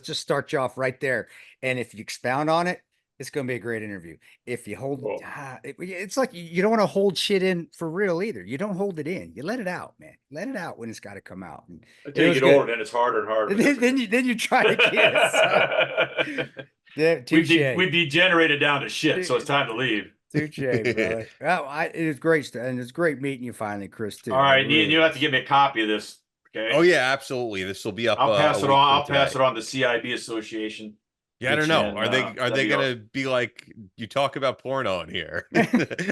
just start you off right there, and if you expound on it, it's going to be a great interview. If you hold, it's like you don't want to hold shit in for real either. You don't hold it in. You let it out, man. Let it out when it's got to come out. And until you get older, then it's harder and harder. Then you try to get. We degenerated down to shit, so it's time to leave. Touche, brother. Well, it was great, and it's great meeting you finally, Chris. Too. All right, you have to give me a copy of this. Okay. Oh yeah, absolutely. This will be up. I'll pass it on. I'll pass it on to the CIB Association. Yeah, I don't know. Are they gonna be like, you talk about porno in here?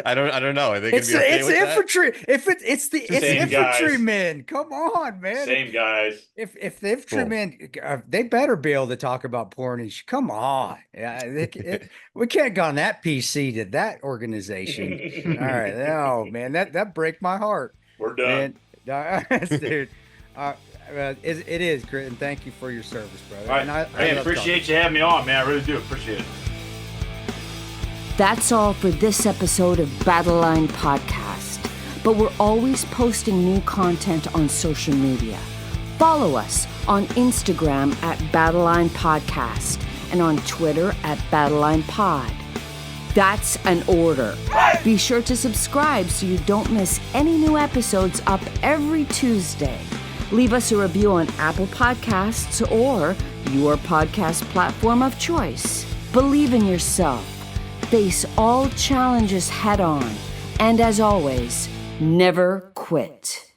I don't know. Are they gonna be okay it's with infantry. That? It's infantrymen. Come on, man. Same guys. If the infantrymen, they better be able to talk about porn. And come on, we can't go on that PC to that organization. All right, oh man, that break my heart. We're done, dude. It is, Chris, and thank you for your service, brother. All right. I appreciate you having me on, man. I really do appreciate it. That's all for this episode of Battle Line Podcast. But we're always posting new content on social media. Follow us on Instagram at Battle Line Podcast and on Twitter at Battle Line Pod. That's an order. Be sure to subscribe so you don't miss any new episodes up every Tuesday. Leave us a review on Apple Podcasts or your podcast platform of choice. Believe in yourself. Face all challenges head on. And as always, never quit.